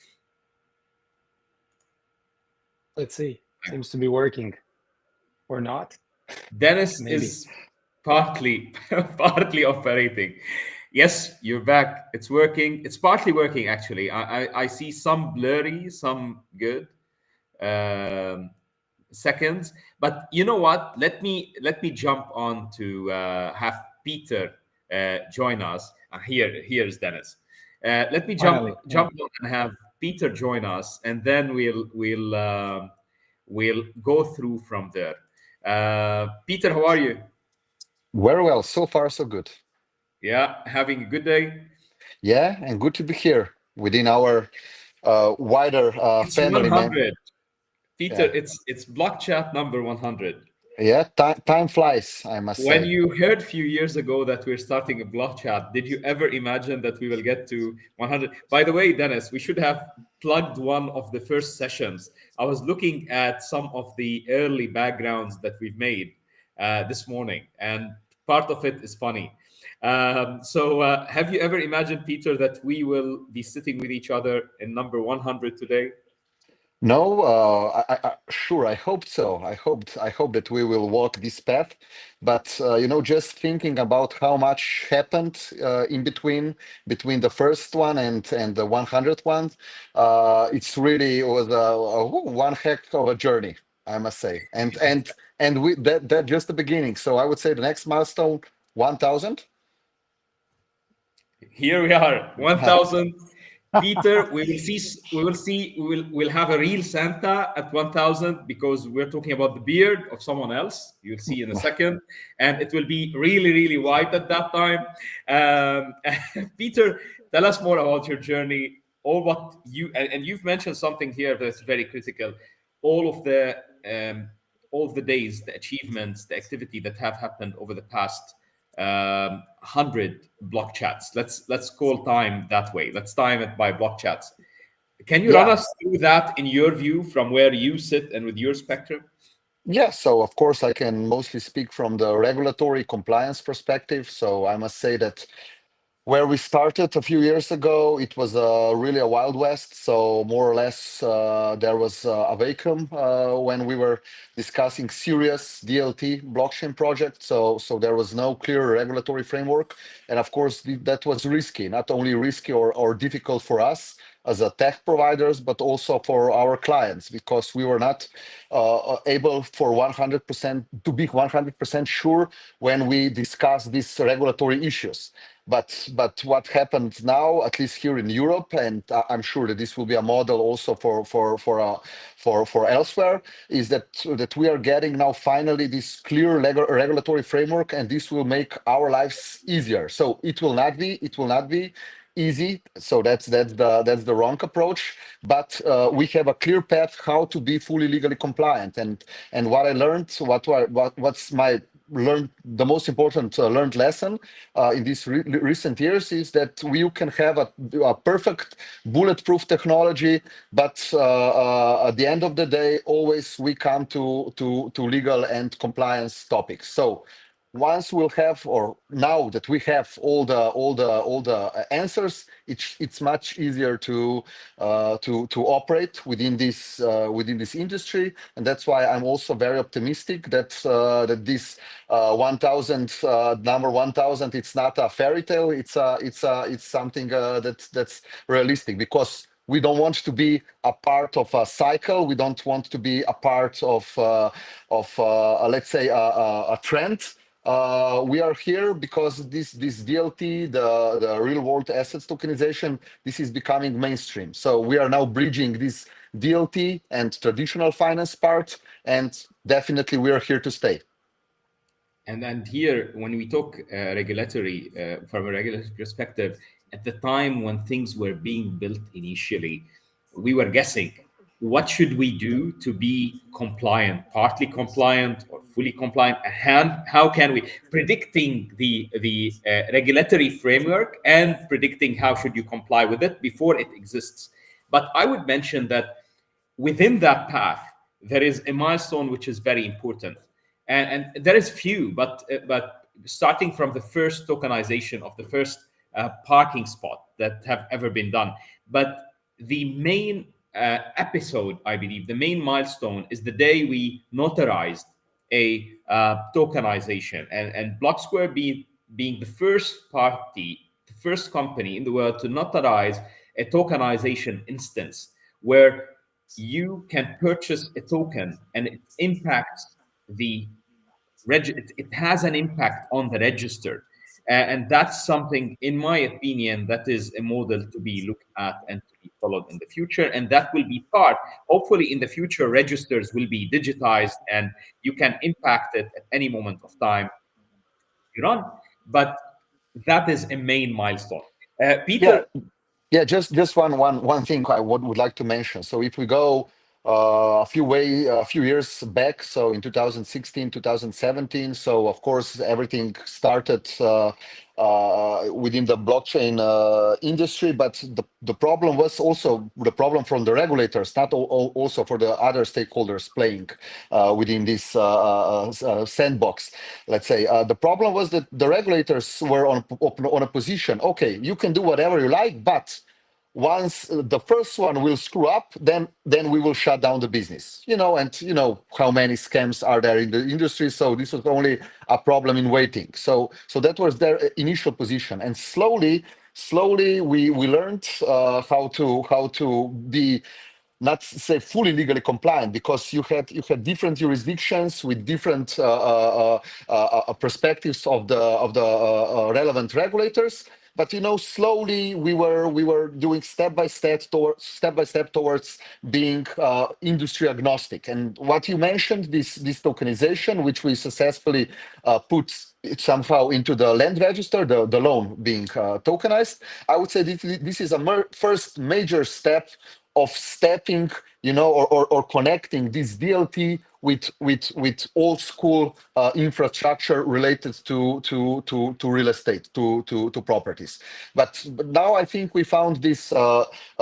Let's see. Seems to be working. Or not. Dennis Maybe. is partly operating. Yes, you're back. It's working. It's partly working, actually. I see some blurry, some good seconds. But you know what? Let me jump on to have Peter join us. Here's Dennis. Let me jump on and have Peter join us, and then we'll go through from there. Peter, how are you? Very well. So far, so good. Yeah, having a good day? Yeah, and good to be here within our wider It's family. 100. Peter, Yeah. it's Blockchat number 100. Yeah, time flies, I must When say. you heard a few years ago that we're starting a Blockchat, did you ever imagine that we will get to 100? By the way, Dennis, we should have plugged one of the first sessions. I was looking at some of the early backgrounds that we've made this morning, and part of it is funny. So have you ever imagined, Peter, that we will be sitting with each other in number 100 today? No, sure. I hope so. I hope that we will walk this path. But just thinking about how much happened in between the first one and the 100th one, it's really was one heck of a journey, I must say. And we that just the beginning. So I would say the next milestone, 1,000. Here we are, 1,000. Peter, we'll have a real Santa at 1,000, because we're talking about the beard of someone else. You'll see in a second, and it will be really, really white at that time. Peter, tell us more about your journey, or what and you've mentioned something here that's very critical. All of the days, the achievements, the activity that have happened over the past 100 block chats. Let's call time that way. Let's time it by block chats. Can you run us through that in your view, from where you sit and with your spectrum? Yeah, so of course I can mostly speak from the regulatory compliance perspective. So I must say that where we started a few years ago, it was really a Wild West. So more or less, there was a vacuum when we were discussing serious DLT blockchain projects. So there was no clear regulatory framework. And of course, that was risky, not only risky or difficult for us, as a tech providers, but also for our clients, because we were not able for 100% to be 100% sure when we discuss these regulatory issues. But what happened now, at least here in Europe, and I'm sure that this will be a model also for elsewhere, is that we are getting now finally this clear regulatory framework, and this will make our lives easier. So it will not be easy. So that's the wrong approach. But we have a clear path how to be fully legally compliant. And what I learned, what's my learned the most important learned lesson in these recent years is that you can have a perfect bulletproof technology, but at the end of the day, always we come to legal and compliance topics. So once we'll have, or now that we have all the answers, it's much easier to operate within this industry, and that's why I'm also very optimistic that that this 1,000 number 1,000, it's not a fairy tale. It's something that's realistic, because we don't want to be a part of a cycle. We don't want to be a part of let's say a trend. We are here because this DLT, the real world assets tokenization, this is becoming mainstream. So we are now bridging this DLT and traditional finance part, and definitely we are here to stay. And here, when we talk regulatory, from a regulatory perspective, at the time when things were being built initially, we were guessing, what should we do to be compliant, partly compliant or fully compliant? How can we, predicting the regulatory framework and predicting how should you comply with it before it exists. But I would mention that within that path, there is a milestone which is very important. And there is few, but starting from the first tokenization of the first parking spot that have ever been done. But the main episode, I believe, the main milestone is the day we notarized a tokenization, and Blocksquare being the first party, the first company in the world to notarize a tokenization instance where you can purchase a token and it impacts it has an impact on the register. And that's something, in my opinion, that is a model to be looked at and to be followed in the future. And that will be part, hopefully in the future, registers will be digitized and you can impact it at any moment of time you run. But that is a main milestone. Peter? Yeah, just one thing I would like to mention. So if we go a few years back, so in 2016, 2017, so of course everything started within the blockchain industry, but the problem was also the problem from the regulators, not also for the other stakeholders playing within this sandbox. Let's say the problem was that the regulators were on a position. Okay, you can do whatever you like, but once the first one will screw up, then we will shut down the business. And you know how many scams are there in the industry. So this was only a problem in waiting. So that was their initial position, and slowly we learned how to be, not say fully legally compliant, because you had different jurisdictions with different perspectives of the relevant regulators. But slowly we were doing step by step towards being industry agnostic. And what you mentioned, this tokenization, which we successfully put it somehow into the land register, the loan being tokenized, I would say this is a first major step of stepping, or connecting this DLT with old school infrastructure related to real estate, to properties. But now I think we found this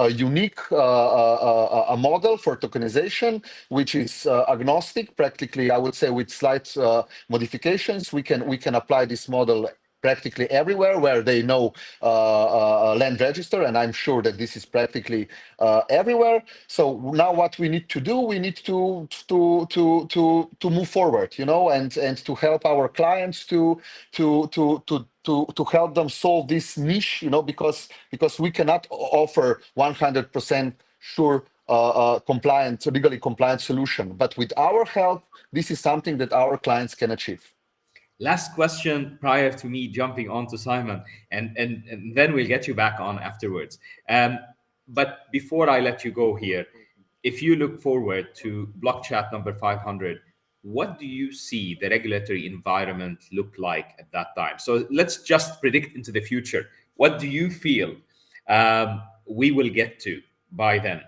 unique a model for tokenization, which is agnostic, practically, I would say, with slight modifications. We can apply this model practically everywhere where they know land register, and I'm sure that this is practically everywhere. So now what we need to do, we need to move forward, and to help our clients to to help them solve this niche, because we cannot offer 100% sure legally compliant solution. But with our help, this is something that our clients can achieve. Last question prior to me jumping on to Simon, and then we'll get you back on afterwards. But before I let you go here, if you look forward to Blockchat number 500, what do you see the regulatory environment look like at that time? So let's just predict into the future. What do you feel we will get to by then?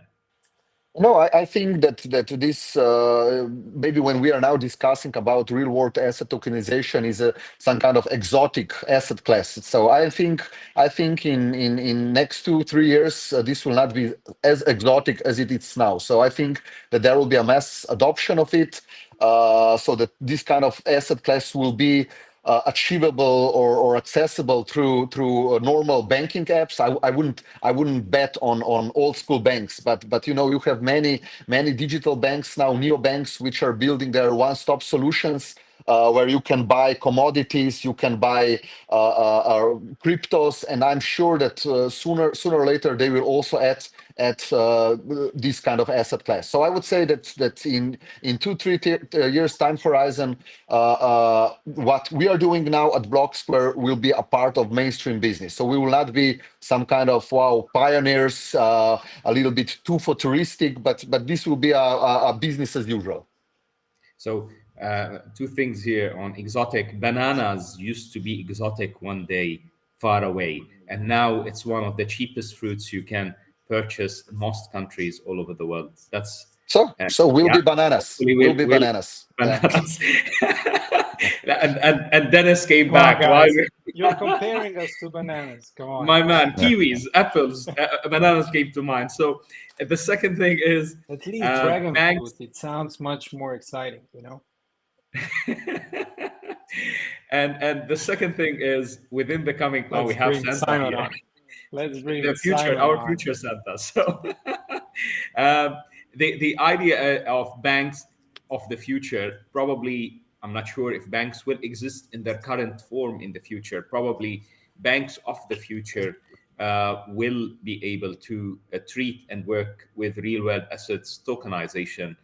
No, I think that this maybe when we are now discussing about real world asset tokenization is some kind of exotic asset class. So I think in next 2-3 years this will not be as exotic as it is now. So I think that there will be a mass adoption of it, so that this kind of asset class will be achievable or accessible through normal banking apps. I wouldn't bet on old school banks, but you have many digital banks now, neobanks, which are building their one-stop solutions, where you can buy commodities, you can buy cryptos, and I'm sure that sooner or later they will also add this kind of asset class. So I would say that in 2-3 years time horizon, what we are doing now at Blocksquare will be a part of mainstream business. So we will not be some kind of pioneers, a little bit too futuristic, but this will be a business as usual. So two things here on exotic. Bananas used to be exotic one day far away, and now it's one of the cheapest fruits you can purchase in most countries all over the world. That's so we'll be bananas. We'll be bananas. Bananas. and Denis came Come back. on, guys. Why? You're comparing us to bananas. Come on. My man, kiwis, apples, bananas came to mind. So the second thing is at least dragon banks. fruit. It sounds much more exciting, and the second thing is within the coming. Let's we have bring Santa Simon here. on. Let's bring the future, Simon our on. future Santa. So the idea of banks of the future, probably, I'm not sure if banks will exist in their current form in the future. Probably banks of the future will be able to treat and work with real world assets tokenization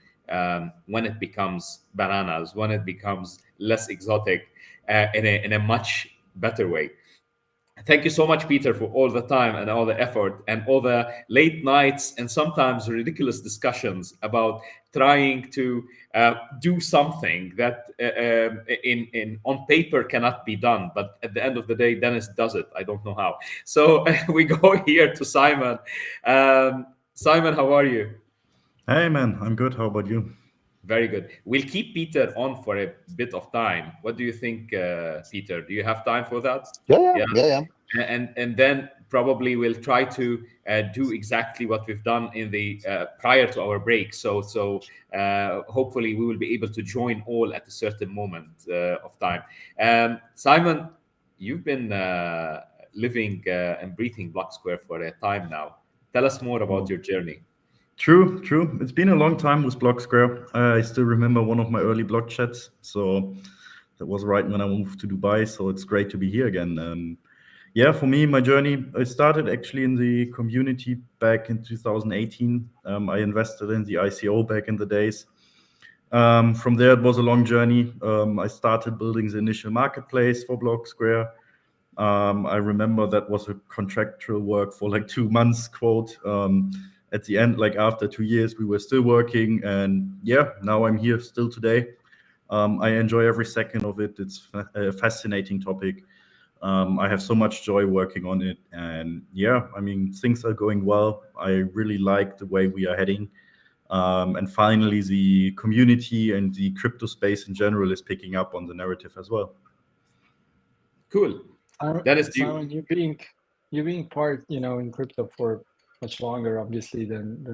when it becomes bananas, when it becomes less exotic, in a much better way. Thank you so much, Peter, for all the time and all the effort and all the late nights and sometimes ridiculous discussions about trying to do something that on paper cannot be done. But at the end of the day, Denis does it. I don't know how. So we go here to Simon. Simon, how are you? Hey, man, I'm good. How about you? Very good. We'll keep Peter on for a bit of time. What do you think, Peter? Do you have time for that? Yeah. And then probably we'll try to do exactly what we've done in the prior to our break. So hopefully we will be able to join all at a certain moment of time. Simon, you've been living and breathing Blocksquare for a time now. Tell us more about your journey. True. It's been a long time with Blocksquare. I still remember one of my early Blockchats. So that was right when I moved to Dubai. So it's great to be here again. Yeah, for me, my journey, I started actually in the community back in 2018. I invested in the ICO back in the days. From there, it was a long journey. I started building the initial marketplace for Blocksquare. I remember that was a contractual work for like 2 months, quote. At the end, like after 2 years, we were still working. And yeah, now I'm here still today. I enjoy every second of it. It's a fascinating topic. I have so much joy working on it. And yeah, I mean, things are going well. I really like the way we are heading. And finally, the community and the crypto space in general is picking up on the narrative as well. Cool. That is Simon, you being part, in crypto for much longer, obviously, than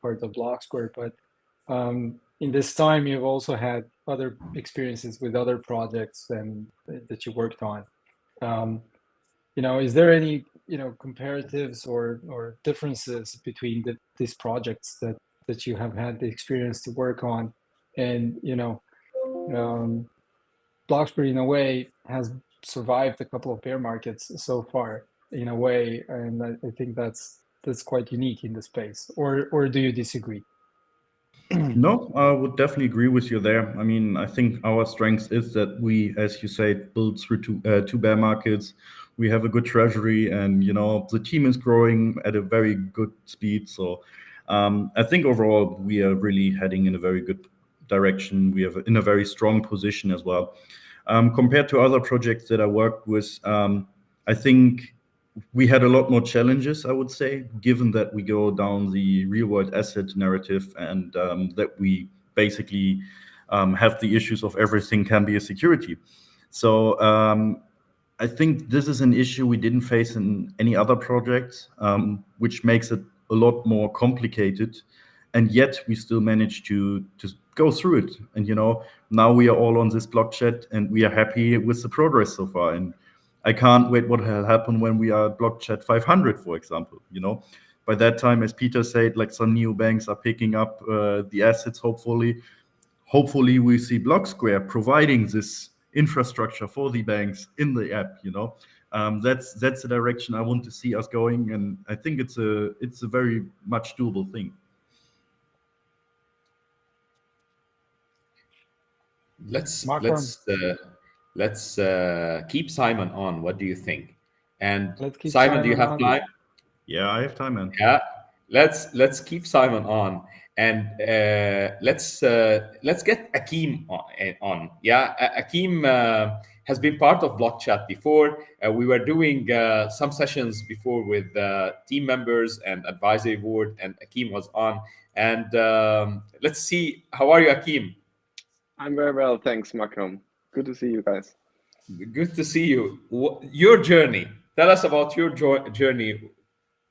part of Blocksquare. But in this time, you've also had other experiences with other projects and that you worked on. Is there any comparatives or differences between these projects that you have had the experience to work on, and Blocksquare in a way has survived a couple of bear markets so far in a way, and I think that's quite unique in the space. Or do you disagree? No, I would definitely agree with you there. I mean, I think our strength is that we, as you say, build through two bear markets. We have a good treasury, and the team is growing at a very good speed. So I think overall we are really heading in a very good direction. We have in a very strong position as well. Compared to other projects that I worked with, I think we had a lot more challenges, I would say, given that we go down the real world asset narrative, and that we basically have the issues of everything can be a security. So I think this is an issue we didn't face in any other projects, which makes it a lot more complicated. And yet we still manage to go through it. And now we are all on this Blockchat, and we are happy with the progress so far. And I can't wait what will happen when we are at Blockchat 500, for example. By that time, as Peter said, like some new banks are picking up the assets. Hopefully we see Blocksquare providing this infrastructure for the banks in the app. That's the direction I want to see us going, and I think it's a very much doable thing. Let's keep Simon on. What do you think? And Simon, do you have time? Yeah, I have time, man. Yeah, let's keep Simon on, and let's get Akeem on. Yeah, Akeem has been part of Blockchat before. We were doing some sessions before with team members and advisory board, and Akeem was on. And let's see, how are you, Akeem? I'm very well, thanks, Makram. Good to see you guys. Good to see you. Your journey. Tell us about your journey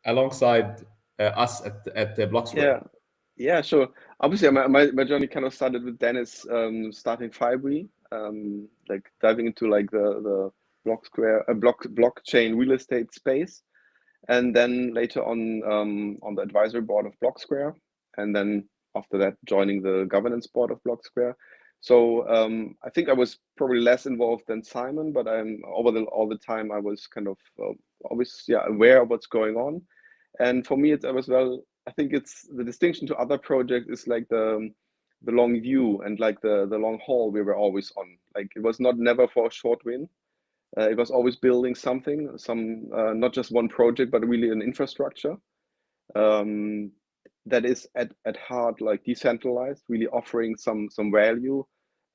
alongside us at Blocksquare. Yeah, sure. Obviously, my journey kind of started with Denis starting Fibri, like diving into like the Blocksquare blockchain real estate space, and then later on the advisory board of Blocksquare, and then after that joining the governance board of Blocksquare. So I think I was probably less involved than Simon, but I'm all the time I was kind of always aware of what's going on. And for me, I think it's the distinction to other projects is like the long view and like the long haul we were always on. Like it was never for a short win. It was always building something, not just one project, but really an infrastructure that is at heart like decentralized, really offering some value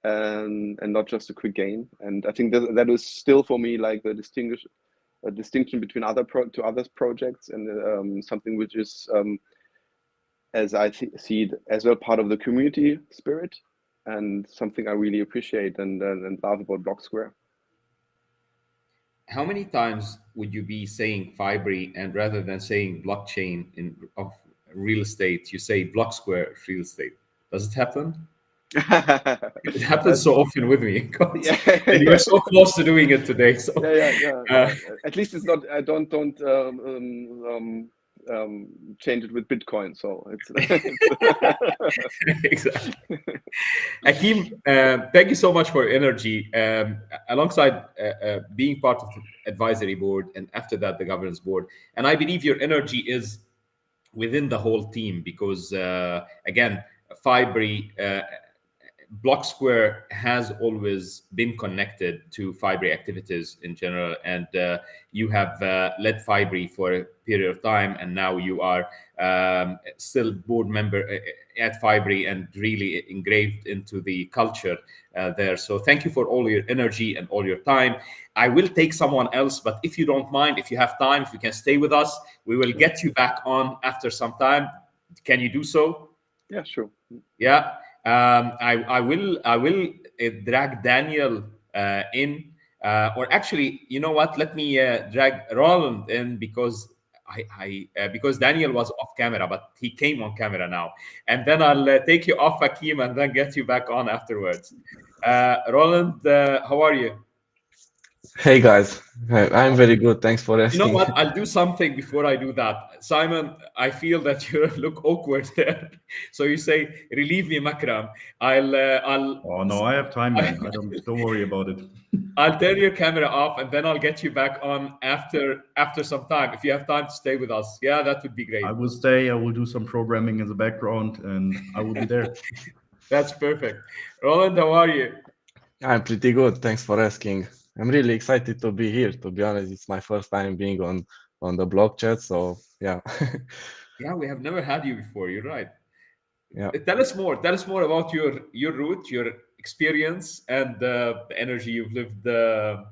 and not just a quick gain. And I think that is still for me like the distinction between other projects, and something which is as I see it as well part of the community spirit, and something I really appreciate and love about Blocksquare. How many times would you be saying Fibri, and rather than saying blockchain of real estate, you say Blocksquare real estate? Does it happen? It happens so often with me. And you're so close to doing it today. So at least it's not. I don't change it with Bitcoin. So it's exactly. Akeem, thank you so much for your energy. Alongside being part of the advisory board, and after that the governance board, and I believe your energy is within the whole team, because again, Fibri. Blocksquare has always been connected to Fibri activities in general, and you have led Fibri for a period of time, and now you are still board member at Fibri and really engraved into the culture there. So thank you for all your energy and all your time. I will take someone else, but if you don't mind, if you have time, if you can stay with us, we will get you back on after some time. Can you do so? Yeah, sure. Yeah. I will drag Daniel in, or actually, you know what? Let me drag Roland in, because because Daniel was off camera, but he came on camera now, and then I'll take you off, Akeem, and then get you back on afterwards. Roland, how are you? Hey guys, I'm very good. Thanks for You know asking. what? I'll do something before I do that. Simon, I feel that you look awkward there. So you say, relieve me, Makram. Oh no, I have time, man. I don't worry about it. I'll turn your camera off and then I'll get you back on after some time. If you have time to stay with us. Yeah, that would be great. I will stay. I will do some programming in the background, and I will be there. That's perfect. Roland, how are you? I'm pretty good. Thanks for asking. I'm really excited to be here. To be honest, it's my first time being on the Blockchat, so yeah. Yeah, we have never had you before. You're right. Yeah. Tell us more. Tell us more about your route, your experience, and the energy you've lived uh,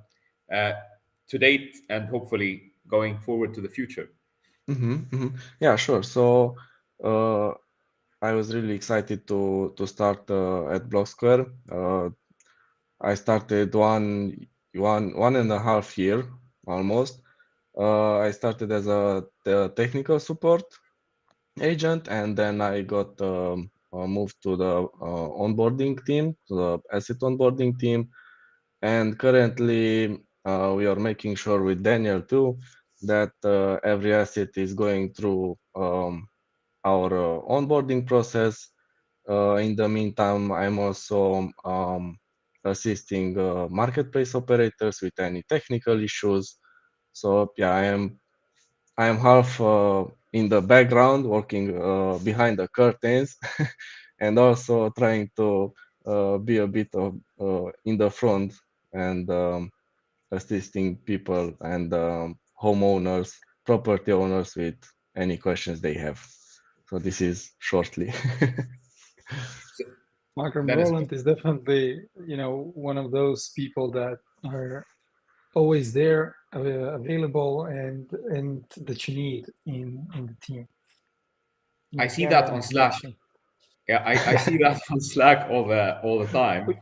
to date, and hopefully going forward to the future. Yeah, sure. So uh, I was really excited to start at Blocksquare. I started one and a half year almost. I started as the technical support agent, and then I got moved to the onboarding team, to the asset onboarding team. And currently, we are making sure with Daniel too that every asset is going through our onboarding process. In the meantime, I'm also assisting marketplace operators with any technical issues. So yeah, I am half in the background, working behind the curtains, and also trying to be a bit of in the front and assisting people and homeowners, property owners with any questions they have. So this is shortly. Makram, That is Roland is definitely, one of those people that are always there, available, and that you need in the team. I see that on Slack. Yeah, I see that on Slack all the time.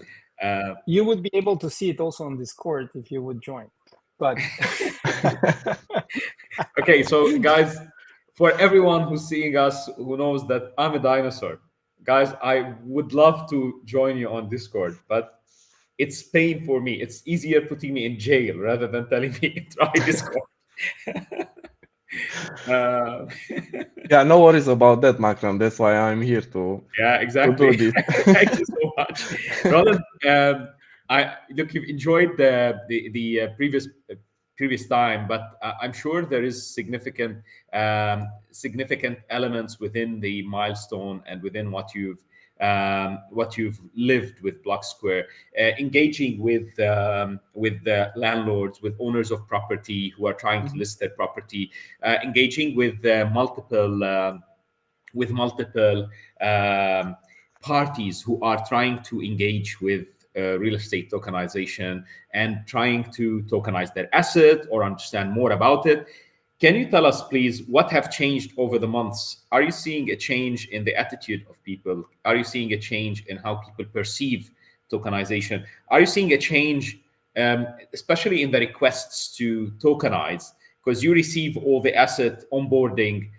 You would be able to see it also on Discord if you would join. But okay, so guys, for everyone who's seeing us who knows that I'm a dinosaur, guys, I would love to join you on Discord, but it's pain for me. It's easier putting me in jail rather than telling me try Discord. Yeah, no worries about that, Makram. That's why I'm here to exactly. do this. Thank you so much, Roland. I look, you've enjoyed the previous time, but I'm sure there is significant elements within the milestone and within what you've lived with Blocksquare, engaging with the landlords, with owners of property who are trying to list their property, engaging with multiple parties who are trying to engage with real estate tokenization and trying to tokenize their asset or understand more about it. Can you tell us, please, what have changed over the months? Are you seeing a change in the attitude of people? Are you seeing a change in how people perceive tokenization? Are you seeing a change, especially in the requests to tokenize? Because you receive all the asset onboarding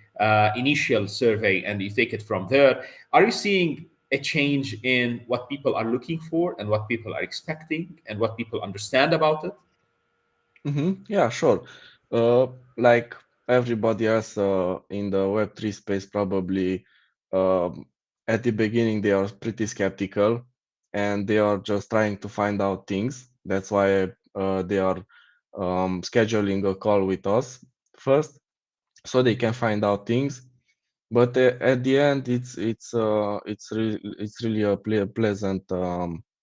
initial survey and you take it from there. Are you seeing a change in what people are looking for and what people are expecting and what people understand about it? Yeah, sure. Like everybody else in the Web3 space, probably at the beginning they are pretty skeptical and they are just trying to find out things. That's why they are scheduling a call with us first, so they can find out things. But at the end, it's really a pleasant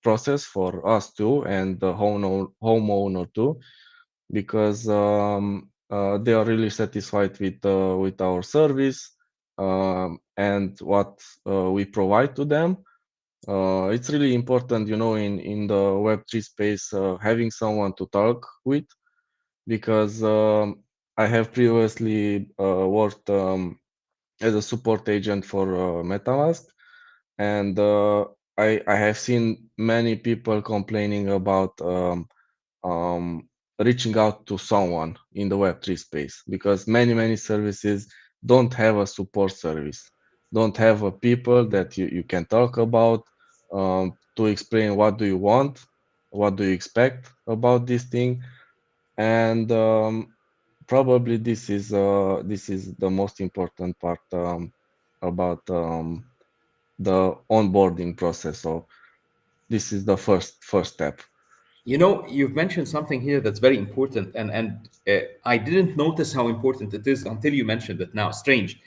process for us too and the homeowner too, because they are really satisfied with our service and what we provide to them. It's really important, in the Web3 space, having someone to talk with, because I have previously worked as a support agent for MetaMask, and I have seen many people complaining about reaching out to someone in the Web3 space, because many services don't have a support service, don't have a people that you can talk about to explain what do you want, what do you expect about this thing. and probably this is the most important part about the onboarding process. So this is the first step. You know, you've mentioned something here that's very important, and I didn't notice how important it is until you mentioned it now. Strange.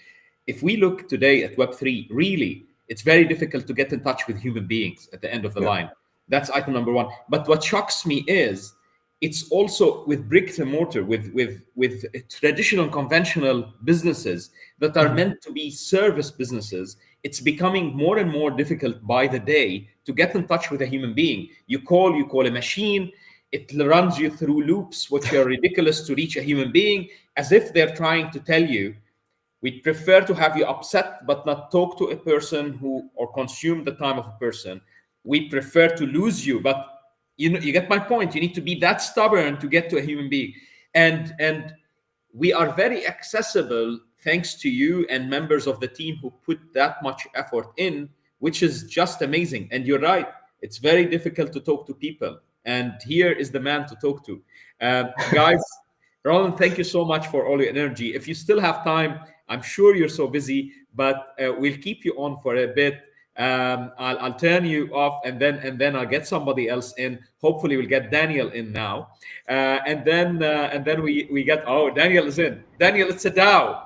If we look today at Web3, really, it's very difficult to get in touch with human beings at the end of the Yeah. line. That's item number one. But what shocks me is it's also with bricks and mortar, with traditional conventional businesses that are meant to be service businesses. It's becoming more and more difficult by the day to get in touch with a human being. You call a machine, it runs you through loops which are ridiculous to reach a human being, as if they're trying to tell you, we prefer to have you upset but not talk to a person who or consume the time of a person. We prefer to lose you, but you know, you get my point. You need to be that stubborn to get to a human being, and we are very accessible thanks to you and members of the team who put that much effort in, which is just amazing. And you're right, it's very difficult to talk to people, and here is the man to talk to. Guys, Roland, thank you so much for all your energy. If you still have time, I'm sure you're so busy, but we'll keep you on for a bit. I'll turn you off, and then I'll get somebody else in. Hopefully, we'll get Daniel in now, and then we get Daniel is in. Daniel, it's a DAO.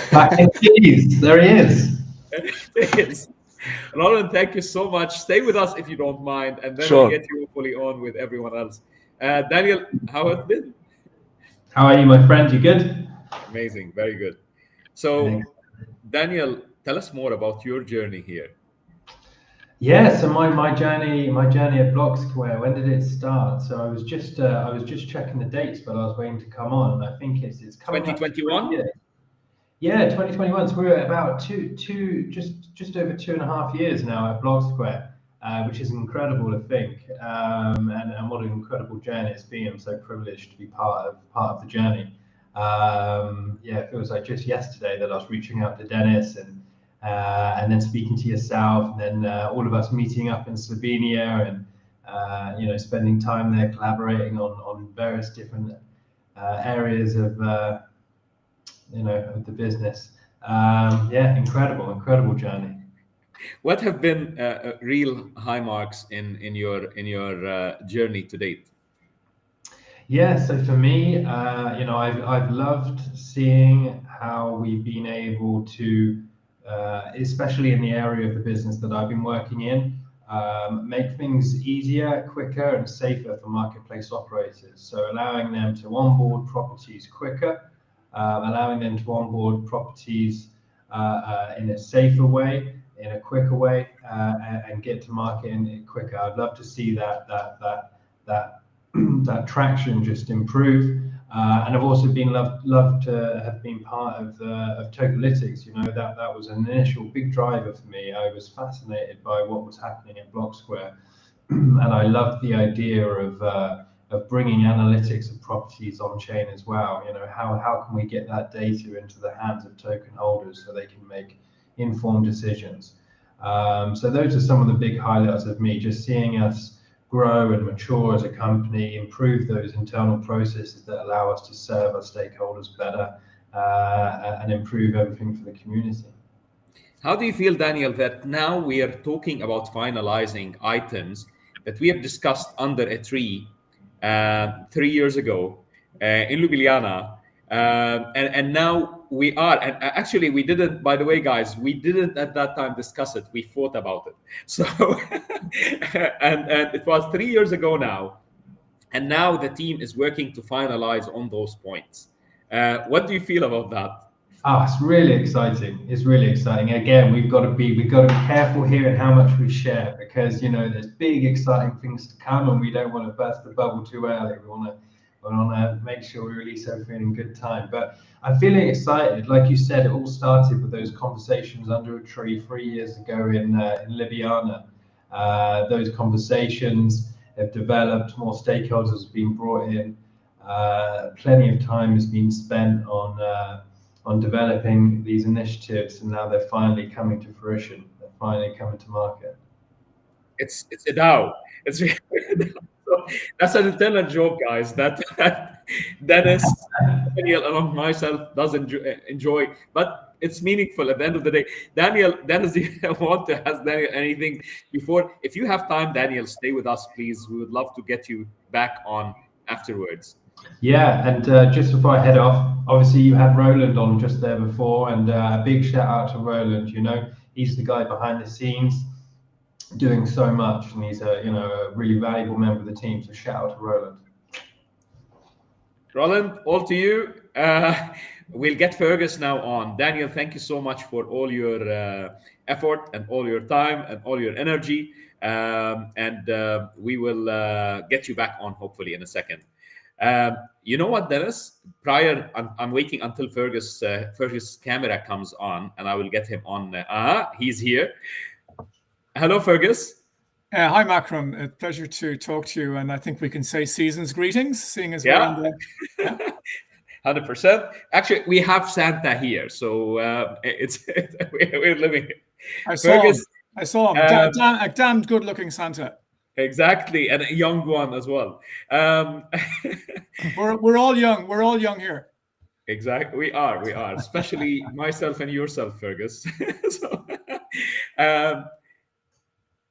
There he is. It is. Roland, thank you so much. Stay with us if you don't mind, and then Sure. we'll get you fully on with everyone else. Daniel, how have it been? How are you, my friend? You good? Amazing, very good. So, Daniel, tell us more about your journey here. Yeah, so my journey at Blocksquare, when did it start? So I was just checking the dates, but I was waiting to come on, and I think it's coming 2021. up to 3 years. Yeah, 2021. So we're at about just over 2.5 years now at Blocksquare, which is incredible to think, and what an incredible journey it's been. I'm so privileged to be part of the journey. Yeah, it feels like just yesterday that I was reaching out to Denis and then speaking to yourself, and then all of us meeting up in Slovenia and you know, spending time there collaborating on various different areas of you know, of the business. Yeah, incredible journey. What have been real high marks in your journey to date? Yeah, so for me, you know, I've loved seeing how we've been able to, especially in the area of the business that I've been working in, make things easier, quicker, and safer for marketplace operators. So allowing them to onboard properties quicker, allowing them to onboard properties in a safer way, in a quicker way, and get to market in it quicker. I'd love to see that that traction just improve. And I've also been loved to have been part of Tokenization. You know, that was an initial big driver for me. I was fascinated by what was happening at Blocksquare, and I loved the idea of bringing analytics of properties on chain as well. You know, how can we get that data into the hands of token holders so they can make informed decisions? So those are some of the big highlights of me, just seeing us grow and mature as a company, improve those internal processes that allow us to serve our stakeholders better, and improve everything for the community. How do you feel, Daniel, that now we are talking about finalizing items that we have discussed under a tree 3 years ago in Ljubljana, and now we are, and actually we didn't, by the way, guys, we didn't at that time discuss it, we thought about it. So and it was 3 years ago now, and now the team is working to finalize on those points. What do you feel about that? It's really exciting. It's really exciting. Again, we've got to be careful here in how much we share, because you know there's big exciting things to come, and we don't want to burst the bubble too early. We want to make sure we release everything in good time. But I'm feeling excited. Like you said, it all started with those conversations under a tree 3 years ago in Ljubljana. Those conversations have developed. More stakeholders have been brought in. Plenty of time has been spent on developing these initiatives, and now they're finally coming to fruition. They're finally coming to market. It's a DAO. It's so that's an internal joke, guys. That Dennis, Daniel, along myself does enjoy, but it's meaningful at the end of the day. Dennis, do you want to ask Daniel anything before? If you have time, Daniel, stay with us, please. We would love to get you back on afterwards. Yeah, and just before I head off, obviously you had Roland on just there before, and a big shout out to Roland. You know, he's the guy behind the scenes doing so much, and he's a really valuable member of the team. So shout out to Roland. Roland, all to you. We'll get Fergus now on. Daniel, thank you so much for all your effort and all your time and all your energy. And we will get you back on hopefully in a second. You know what, Dennis? I'm waiting until Fergus' camera comes on, and I will get him on. He's here. Hello, Fergus. Hi, Makram. A pleasure to talk to you, and I think we can say season's greetings, seeing as Yeah. we're in the... 100%. Actually, we have Santa here, so we're living. I saw Fergus, him. I saw him. A damned good-looking Santa. Exactly, and a young one as well. We're all young. We're all young here. Exactly, we are, especially myself and yourself, Fergus. So,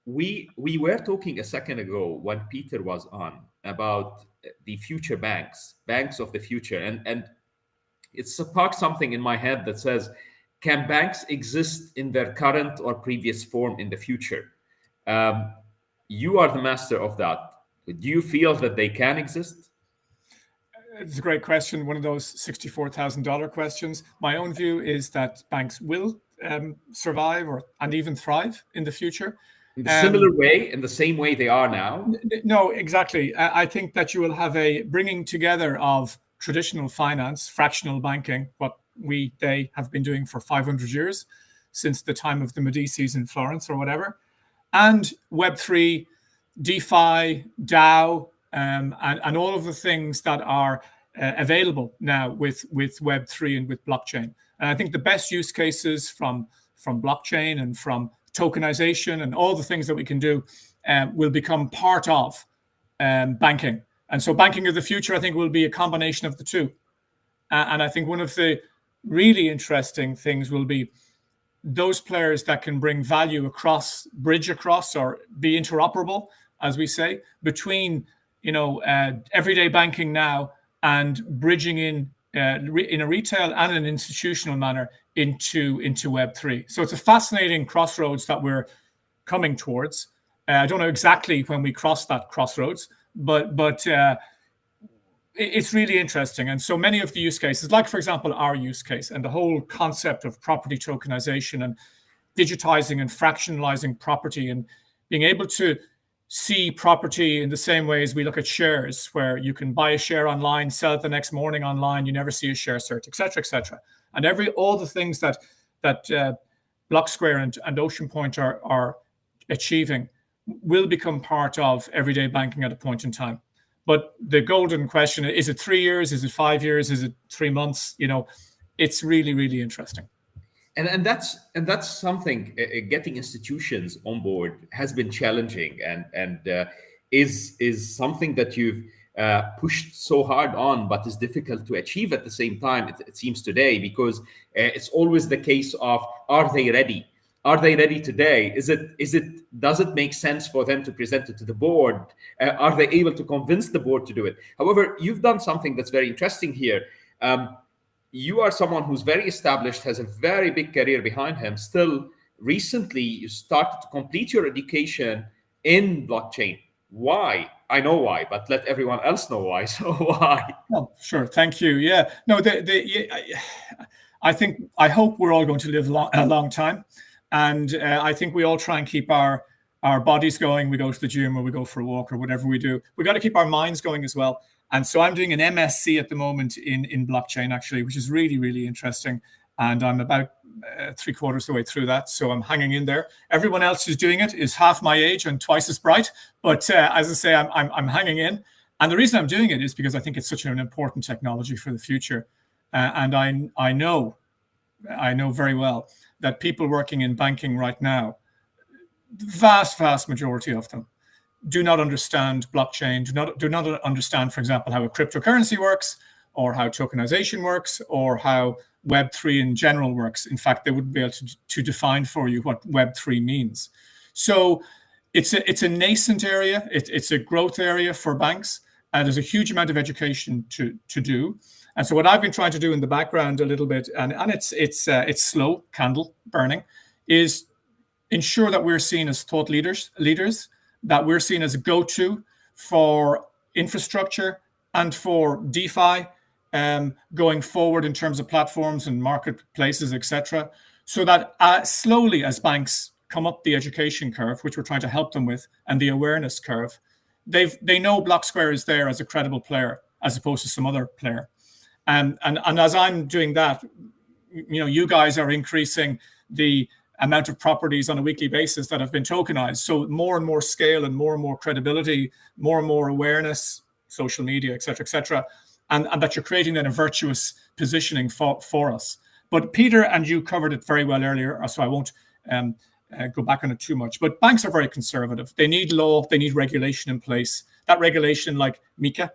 we were talking a second ago when Peter was on about the future banks of the future, and it's sparked something in my head that says, can banks exist in their current or previous form in the future? You are the master of that. Do you feel that they can exist? It's a great question, one of those $64,000 questions. My own view is that banks will survive and even thrive in the future. In a similar way, in the same way they are now? No, exactly. I think that you will have a bringing together of traditional finance, fractional banking, what they have been doing for 500 years, since the time of the Medicis in Florence or whatever, and Web3, DeFi, DAO, and all of the things that are available now with Web3 and with blockchain. And I think the best use cases from blockchain and from tokenization and all the things that we can do will become part of banking. And so banking of the future, I think, will be a combination of the two. And I think one of the really interesting things will be those players that can bring value bridge across, or be interoperable, as we say, between everyday banking now and bridging in a retail and an institutional manner into Web3. So it's a fascinating crossroads that we're coming towards. I don't know exactly when we cross that crossroads, but it's really interesting. And so many of the use cases, like, for example, our use case and the whole concept of property tokenization and digitizing and fractionalizing property and being able to see property in the same way as we look at shares, where you can buy a share online, sell it the next morning online, you never see a share cert, et cetera, et cetera. And all the things that Blocksquare and Oceanpoint are achieving will become part of everyday banking at a point in time. But the golden question, is it 3 years? Is it 5 years? Is it 3 months? It's really, really interesting. And that's something. Getting institutions on board has been challenging, and is something that you've pushed so hard on, but is difficult to achieve at the same time. It seems today, because it's always the case of, are they ready? Are they ready today? Does it make sense for them to present it to the board? Are they able to convince the board to do it? However, you've done something that's very interesting here. You are someone who's very established, has a very big career behind him. Still, recently, you started to complete your education in blockchain. Why? I know why, but let everyone else know why. So why? Oh, sure. Thank you. Yeah. No, I hope we're all going to live a long time. And I think we all try and keep our bodies going. We go to the gym, or we go for a walk, or whatever we do. We got to keep our minds going as well. And so I'm doing an MSc at the moment in blockchain, actually, which is really, really interesting. And I'm about 3/4 of the way through that. So I'm hanging in there. Everyone else who's doing it is half my age and twice as bright. But as I say, I'm hanging in. And the reason I'm doing it is because I think it's such an important technology for the future. And I know very well that people working in banking right now, the vast majority of them, do not understand blockchain, do not understand, for example, how a cryptocurrency works, or how tokenization works, or how Web3 in general works. In fact, they wouldn't be able to define for you what Web3 means. So it's a nascent area. It's a growth area for banks, and there's a huge amount of education to do. And so what I've been trying to do in the background a little bit, and it's slow, candle burning, is ensure that we're seen as thought leaders, that we're seen as a go-to for infrastructure and for DeFi going forward in terms of platforms and marketplaces, etc. So that slowly, as banks come up the education curve, which we're trying to help them with, and the awareness curve, they know Blocksquare is there as a credible player as opposed to some other player. And as I'm doing that, you guys are increasing the amount of properties on a weekly basis that have been tokenized. So more and more scale and more credibility, more and more awareness, social media, et cetera, and that you're creating then a virtuous positioning for us. But Peter and you covered it very well earlier, so I won't go back on it too much. But banks are very conservative. They need law, they need regulation in place. That regulation, like MiCA,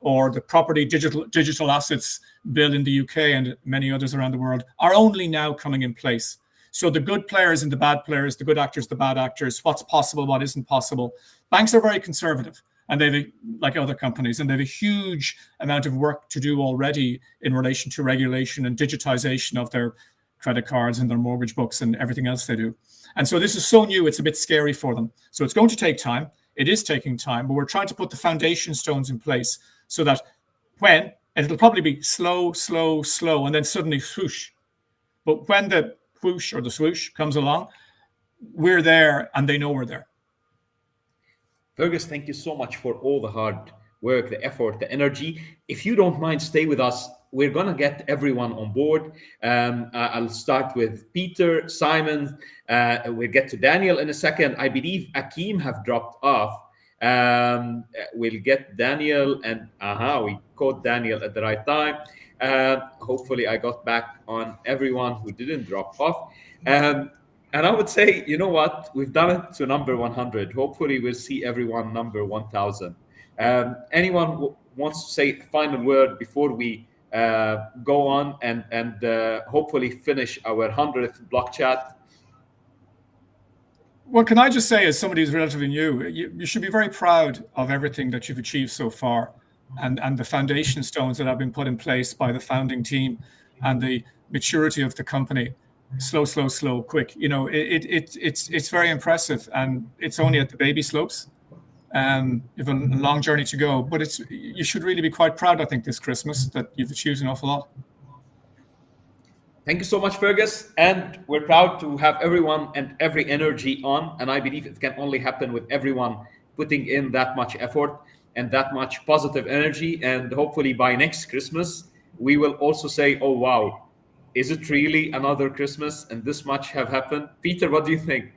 or the Property Digital Assets Bill in the UK and many others around the world, are only now coming in place. So the good players and the bad players, the good actors, the bad actors, what's possible, what isn't possible. Banks are very conservative, and they've, like other companies, and they have a huge amount of work to do already in relation to regulation and digitization of their credit cards and their mortgage books and everything else they do. And so this is so new, it's a bit scary for them. So it's going to take time. It is taking time, but we're trying to put the foundation stones in place so that and it'll probably be slow, and then suddenly swoosh. But when the whoosh or the swoosh comes along, we're there and they know we're there. Fergus, thank you so much for all the hard work, the effort, the energy. If you don't mind, stay with us. We're going to get everyone on board. I'll start with Peter, Simon. We'll get to Daniel in a second. I believe Akeem have dropped off. We'll get Daniel, and we caught Daniel at the right time. Hopefully I got back on everyone who didn't drop off. And I would say, you know what? We've done it to number 100. Hopefully we'll see everyone number 1,000. Anyone wants to say a final word before we go on and hopefully finish our 100th block chat? Well, can I just say, as somebody who's relatively new, you should be very proud of everything that you've achieved so far, and the foundation stones that have been put in place by the founding team, and the maturity of the company. Slow, quick. It's very impressive, and it's only at the baby slopes. You have a long journey to go, but you should really be quite proud, I think, this Christmas that you've achieved an awful lot. Thank you so much, Fergus. And we're proud to have everyone and every energy on. And I believe it can only happen with everyone putting in that much effort and that much positive energy. And hopefully by next Christmas, we will also say, oh, wow, is it really another Christmas and this much have happened? Peter, what do you think?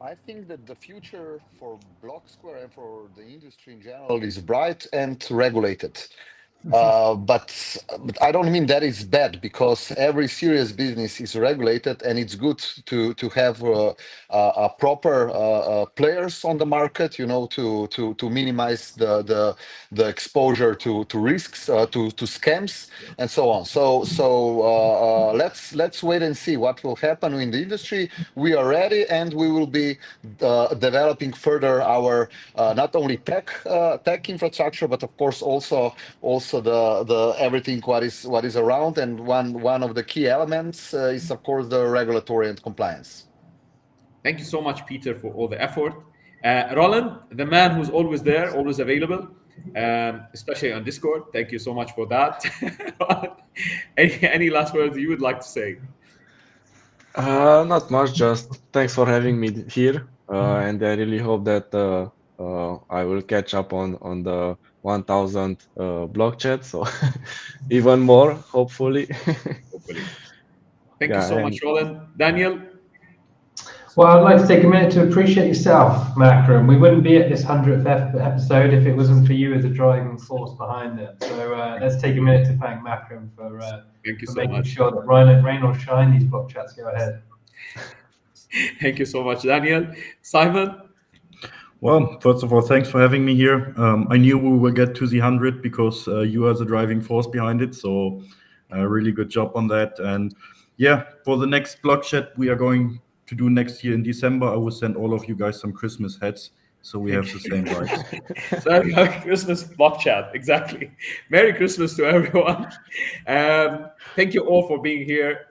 I think that the future for Blocksquare and for the industry in general is bright and regulated. But I don't mean that is bad, because every serious business is regulated, and it's good to have a proper players on the market, to minimize the exposure to risks, to scams, and so on. So let's wait and see what will happen in the industry. We are ready, and we will be developing further our not only tech infrastructure, but of course also the everything what is around, and one of the key elements is of course the regulatory and compliance. Thank you so much, Peter, for all the effort. Roland, the man who's always there, always available, especially on Discord. Thank you so much for that. Any last words you would like to say? Not much, just thanks for having me here, and I really hope that I will catch up on the 1,000 block chat, so even more, hopefully. Thank you so much, Roland. Daniel? Well, I'd like to take a minute to appreciate yourself, Makram. We wouldn't be at this 100th episode if it wasn't for you as a driving force behind it. So let's take a minute to thank Makram for making sure that rain or shine, these block chats go ahead. Thank you so much, Daniel. Simon? Well, first of all, thanks for having me here. I knew we will get to the 100 because you are the driving force behind it. So really good job on that. And yeah, for the next Blockchat we are going to do next year in December, I will send all of you guys some Christmas hats so we have the same vibes. So Merry Christmas, Blockchat. Exactly. Merry Christmas to everyone. Thank you all for being here.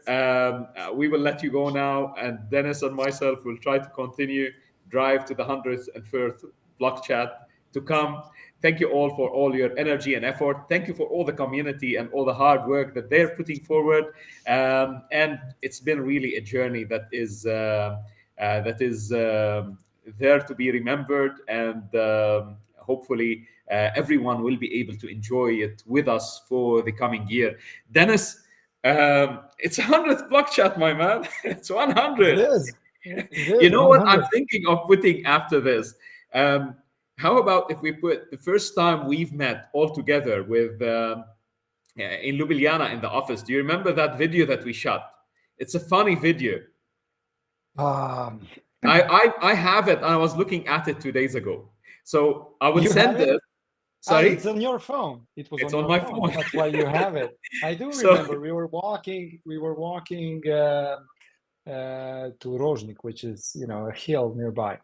We will let you go now, and Dennis and myself will try to continue drive to the 101st Blockchat to come. Thank you all for all your energy and effort. Thank you for all the community and all the hard work that they're putting forward. And it's been really a journey that is there to be remembered, and hopefully everyone will be able to enjoy it with us for the coming year. Dennis, it's 100th Blockchat, my man. It's 100. It is. It is You know what I'm 100. thinking of putting after this? How about if we put the first time we've met all together with in Ljubljana in the office? Do you remember that video that we shot? It's a funny video. I have it. I was looking at it 2 days ago, so I will You have send it? it. Sorry, It's on your phone. It was it's on on your my phone. phone. That's why you have it. I do So- remember we were walking to Rozhnik, which is a hill nearby.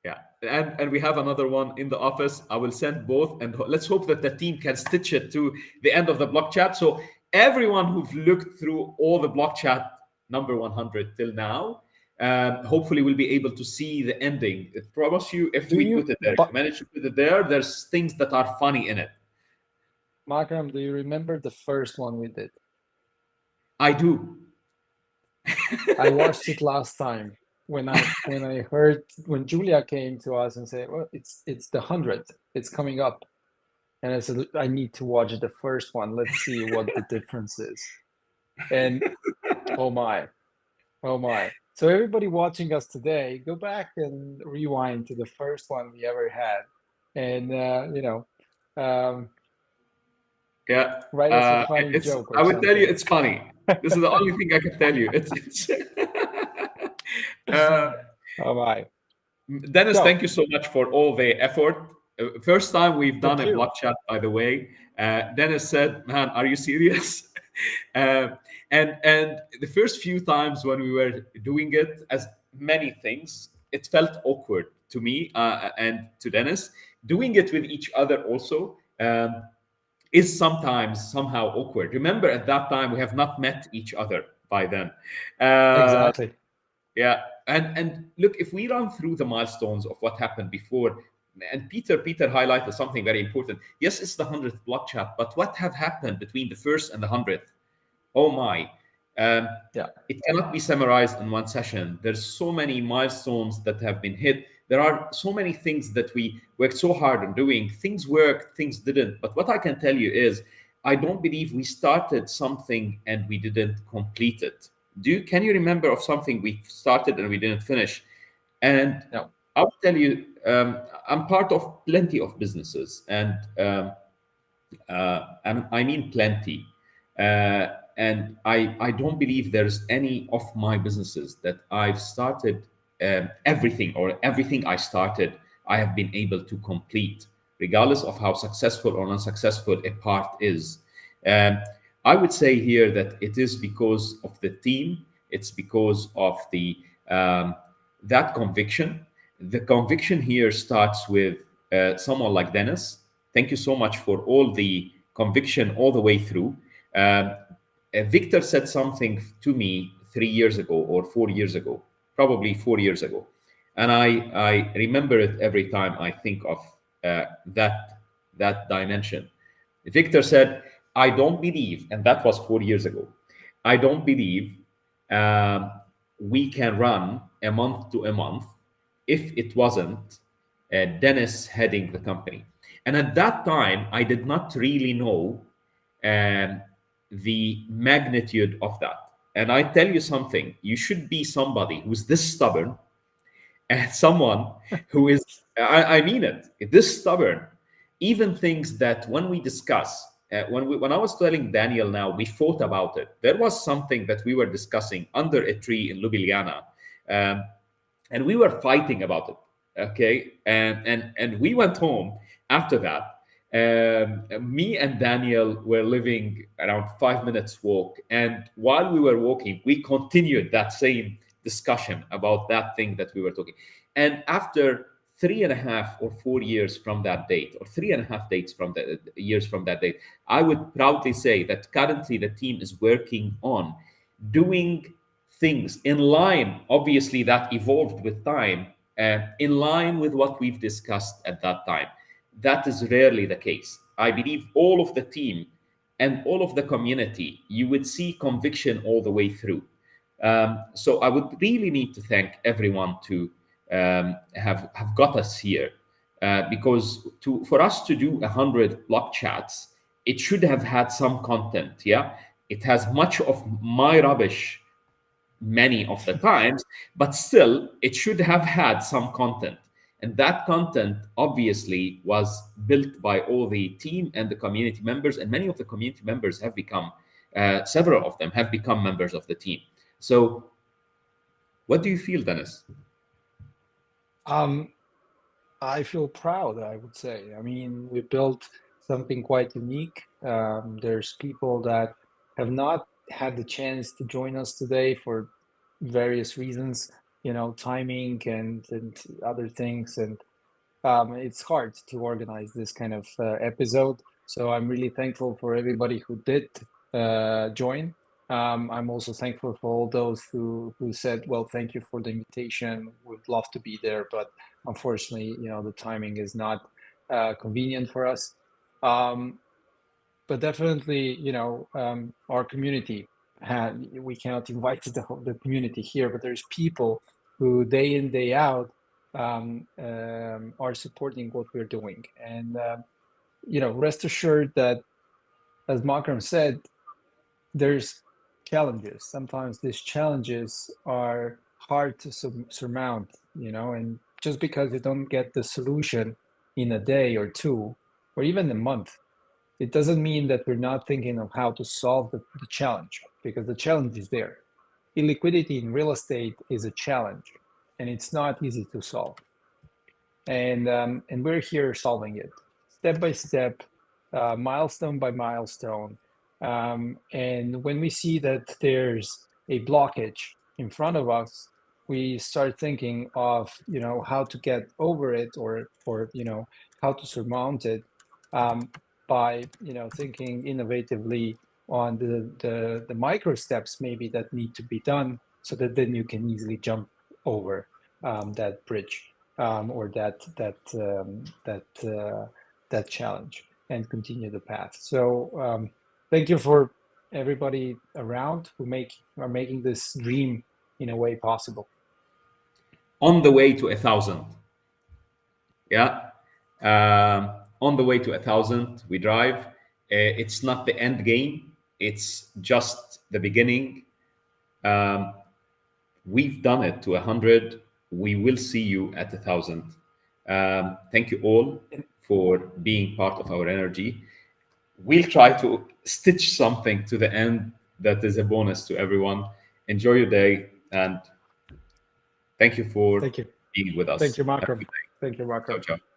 Yeah, and we have another one in the office. I will send both, and let's hope that the team can stitch it to the end of the Blockchat. So everyone who've looked through all the Blockchat number 100 till now, hopefully will be able to see the ending. I promise you, if we put it there, if we manage to put it there, there's things that are funny in it. Makram, do you remember the first one we did? I do. I watched it last time when I heard when Julia came to us and said, "Well, it's the 100th. It's coming up," and I said, "I need to watch the first one. Let's see what the difference is." And oh my. So everybody watching us today, go back and rewind to the first one we ever had, and Yeah. write us a funny joke. Or I would tell you something. it's funny. This is the only thing I can tell you. It's Oh my. Dennis, So- thank you so much for all the effort. First time we've done Thank a you. Blockchat, by the way. Dennis said, "Man, are you serious?" And the first few times when we were doing it, as many things, it felt awkward to me and to Dennis. Doing it with each other also is sometimes somehow awkward. Remember, at that time we have not met each other by then. Exactly. Yeah, and look, if we run through the milestones of what happened before, and Peter highlighted something very important. Yes, it's the 100th Blockchat, but what have happened between the first and the 100th? Oh my! It cannot be summarized in one session. There's so many milestones that have been hit. There are so many things that we worked so hard on doing. Things worked, things didn't. But what I can tell you is, I don't believe we started something and we didn't complete it. Can you remember of something we started and we didn't finish? And No. I'll tell you, I'm part of plenty of businesses, and I mean plenty. And I don't believe there's any of my businesses that I've started everything I started, I have been able to complete, regardless of how successful or unsuccessful a part is. I would say here that it is because of the team. It's because of the that conviction. The conviction here starts with someone like Dennis. Thank you so much for all the conviction all the way through. Victor said something to me 3 years ago or 4 years ago, probably 4 years ago, and I remember it every time I think of that dimension. Victor said, "I don't believe," and that was 4 years ago. "I don't believe we can run a month to a month if it wasn't Dennis heading the company." And at that time, I did not really know the magnitude of that. And I tell you something, you should be somebody who's this stubborn and someone who is, I mean it, this stubborn. Even things that when we discuss, when I was telling Daniel now, we thought about it. There was something that we were discussing under a tree in Ljubljana and we were fighting about it. Okay, and we went home after that. Me and Daniel were living around 5 minutes walk, and while we were walking, we continued that same discussion about that thing that we were talking. And after 3.5 or 4 years from that date, or 3.5 dates from the years from that date, I would proudly say that currently the team is working on doing things in line. Obviously, that evolved with time, in line with what we've discussed at that time. That is rarely the case. I believe all of the team and all of the community, you would see conviction all the way through. So I would really need to thank everyone to have got us here, because for us to do 100 block chats, it should have had some content. Yeah, it has much of my rubbish many of the times, but still it should have had some content. And that content obviously was built by all the team and the community members, and many of the community members have become, several of them have become members of the team. So what do you feel, Denis? I feel proud, I would say. I mean, we built something quite unique. There's people that have not had the chance to join us today for various reasons, you know, timing and other things. And it's hard to organize this kind of episode. So I'm really thankful for everybody who did join. I'm also thankful for all those who said, well, thank you for the invitation. We'd love to be there, but unfortunately, you know, the timing is not convenient for us. But definitely, you know, our community we cannot invite the community here, but there's people who day in, day out are supporting what we're doing. And, you know, rest assured that, as Makram said, there's challenges. Sometimes these challenges are hard to surmount, you know, and just because you don't get the solution in a day or two, or even a month, it doesn't mean that we're not thinking of how to solve the challenge, because the challenge is there. Illiquidity in real estate is a challenge, and it's not easy to solve. And we're here solving it step by step, milestone by milestone. And when we see that there's a blockage in front of us, we start thinking of, you know, how to get over it, or you know, how to surmount it, by, you know, thinking innovatively on the micro steps maybe that need to be done, so that then you can easily jump over that bridge, or that challenge, and continue the path. So thank you for everybody around who are making this dream in a way possible. On the way to 1,000. Yeah. On the way to 1,000, we drive. It's not the end game. It's just the beginning. We've done it to 100. We will see you at 1,000. Thank you all for being part of our energy. We'll try to stitch something to the end that is a bonus to everyone. Enjoy your day, and thank you for being with us. Thank you, Makram. Thank you, Makram. Ciao, ciao.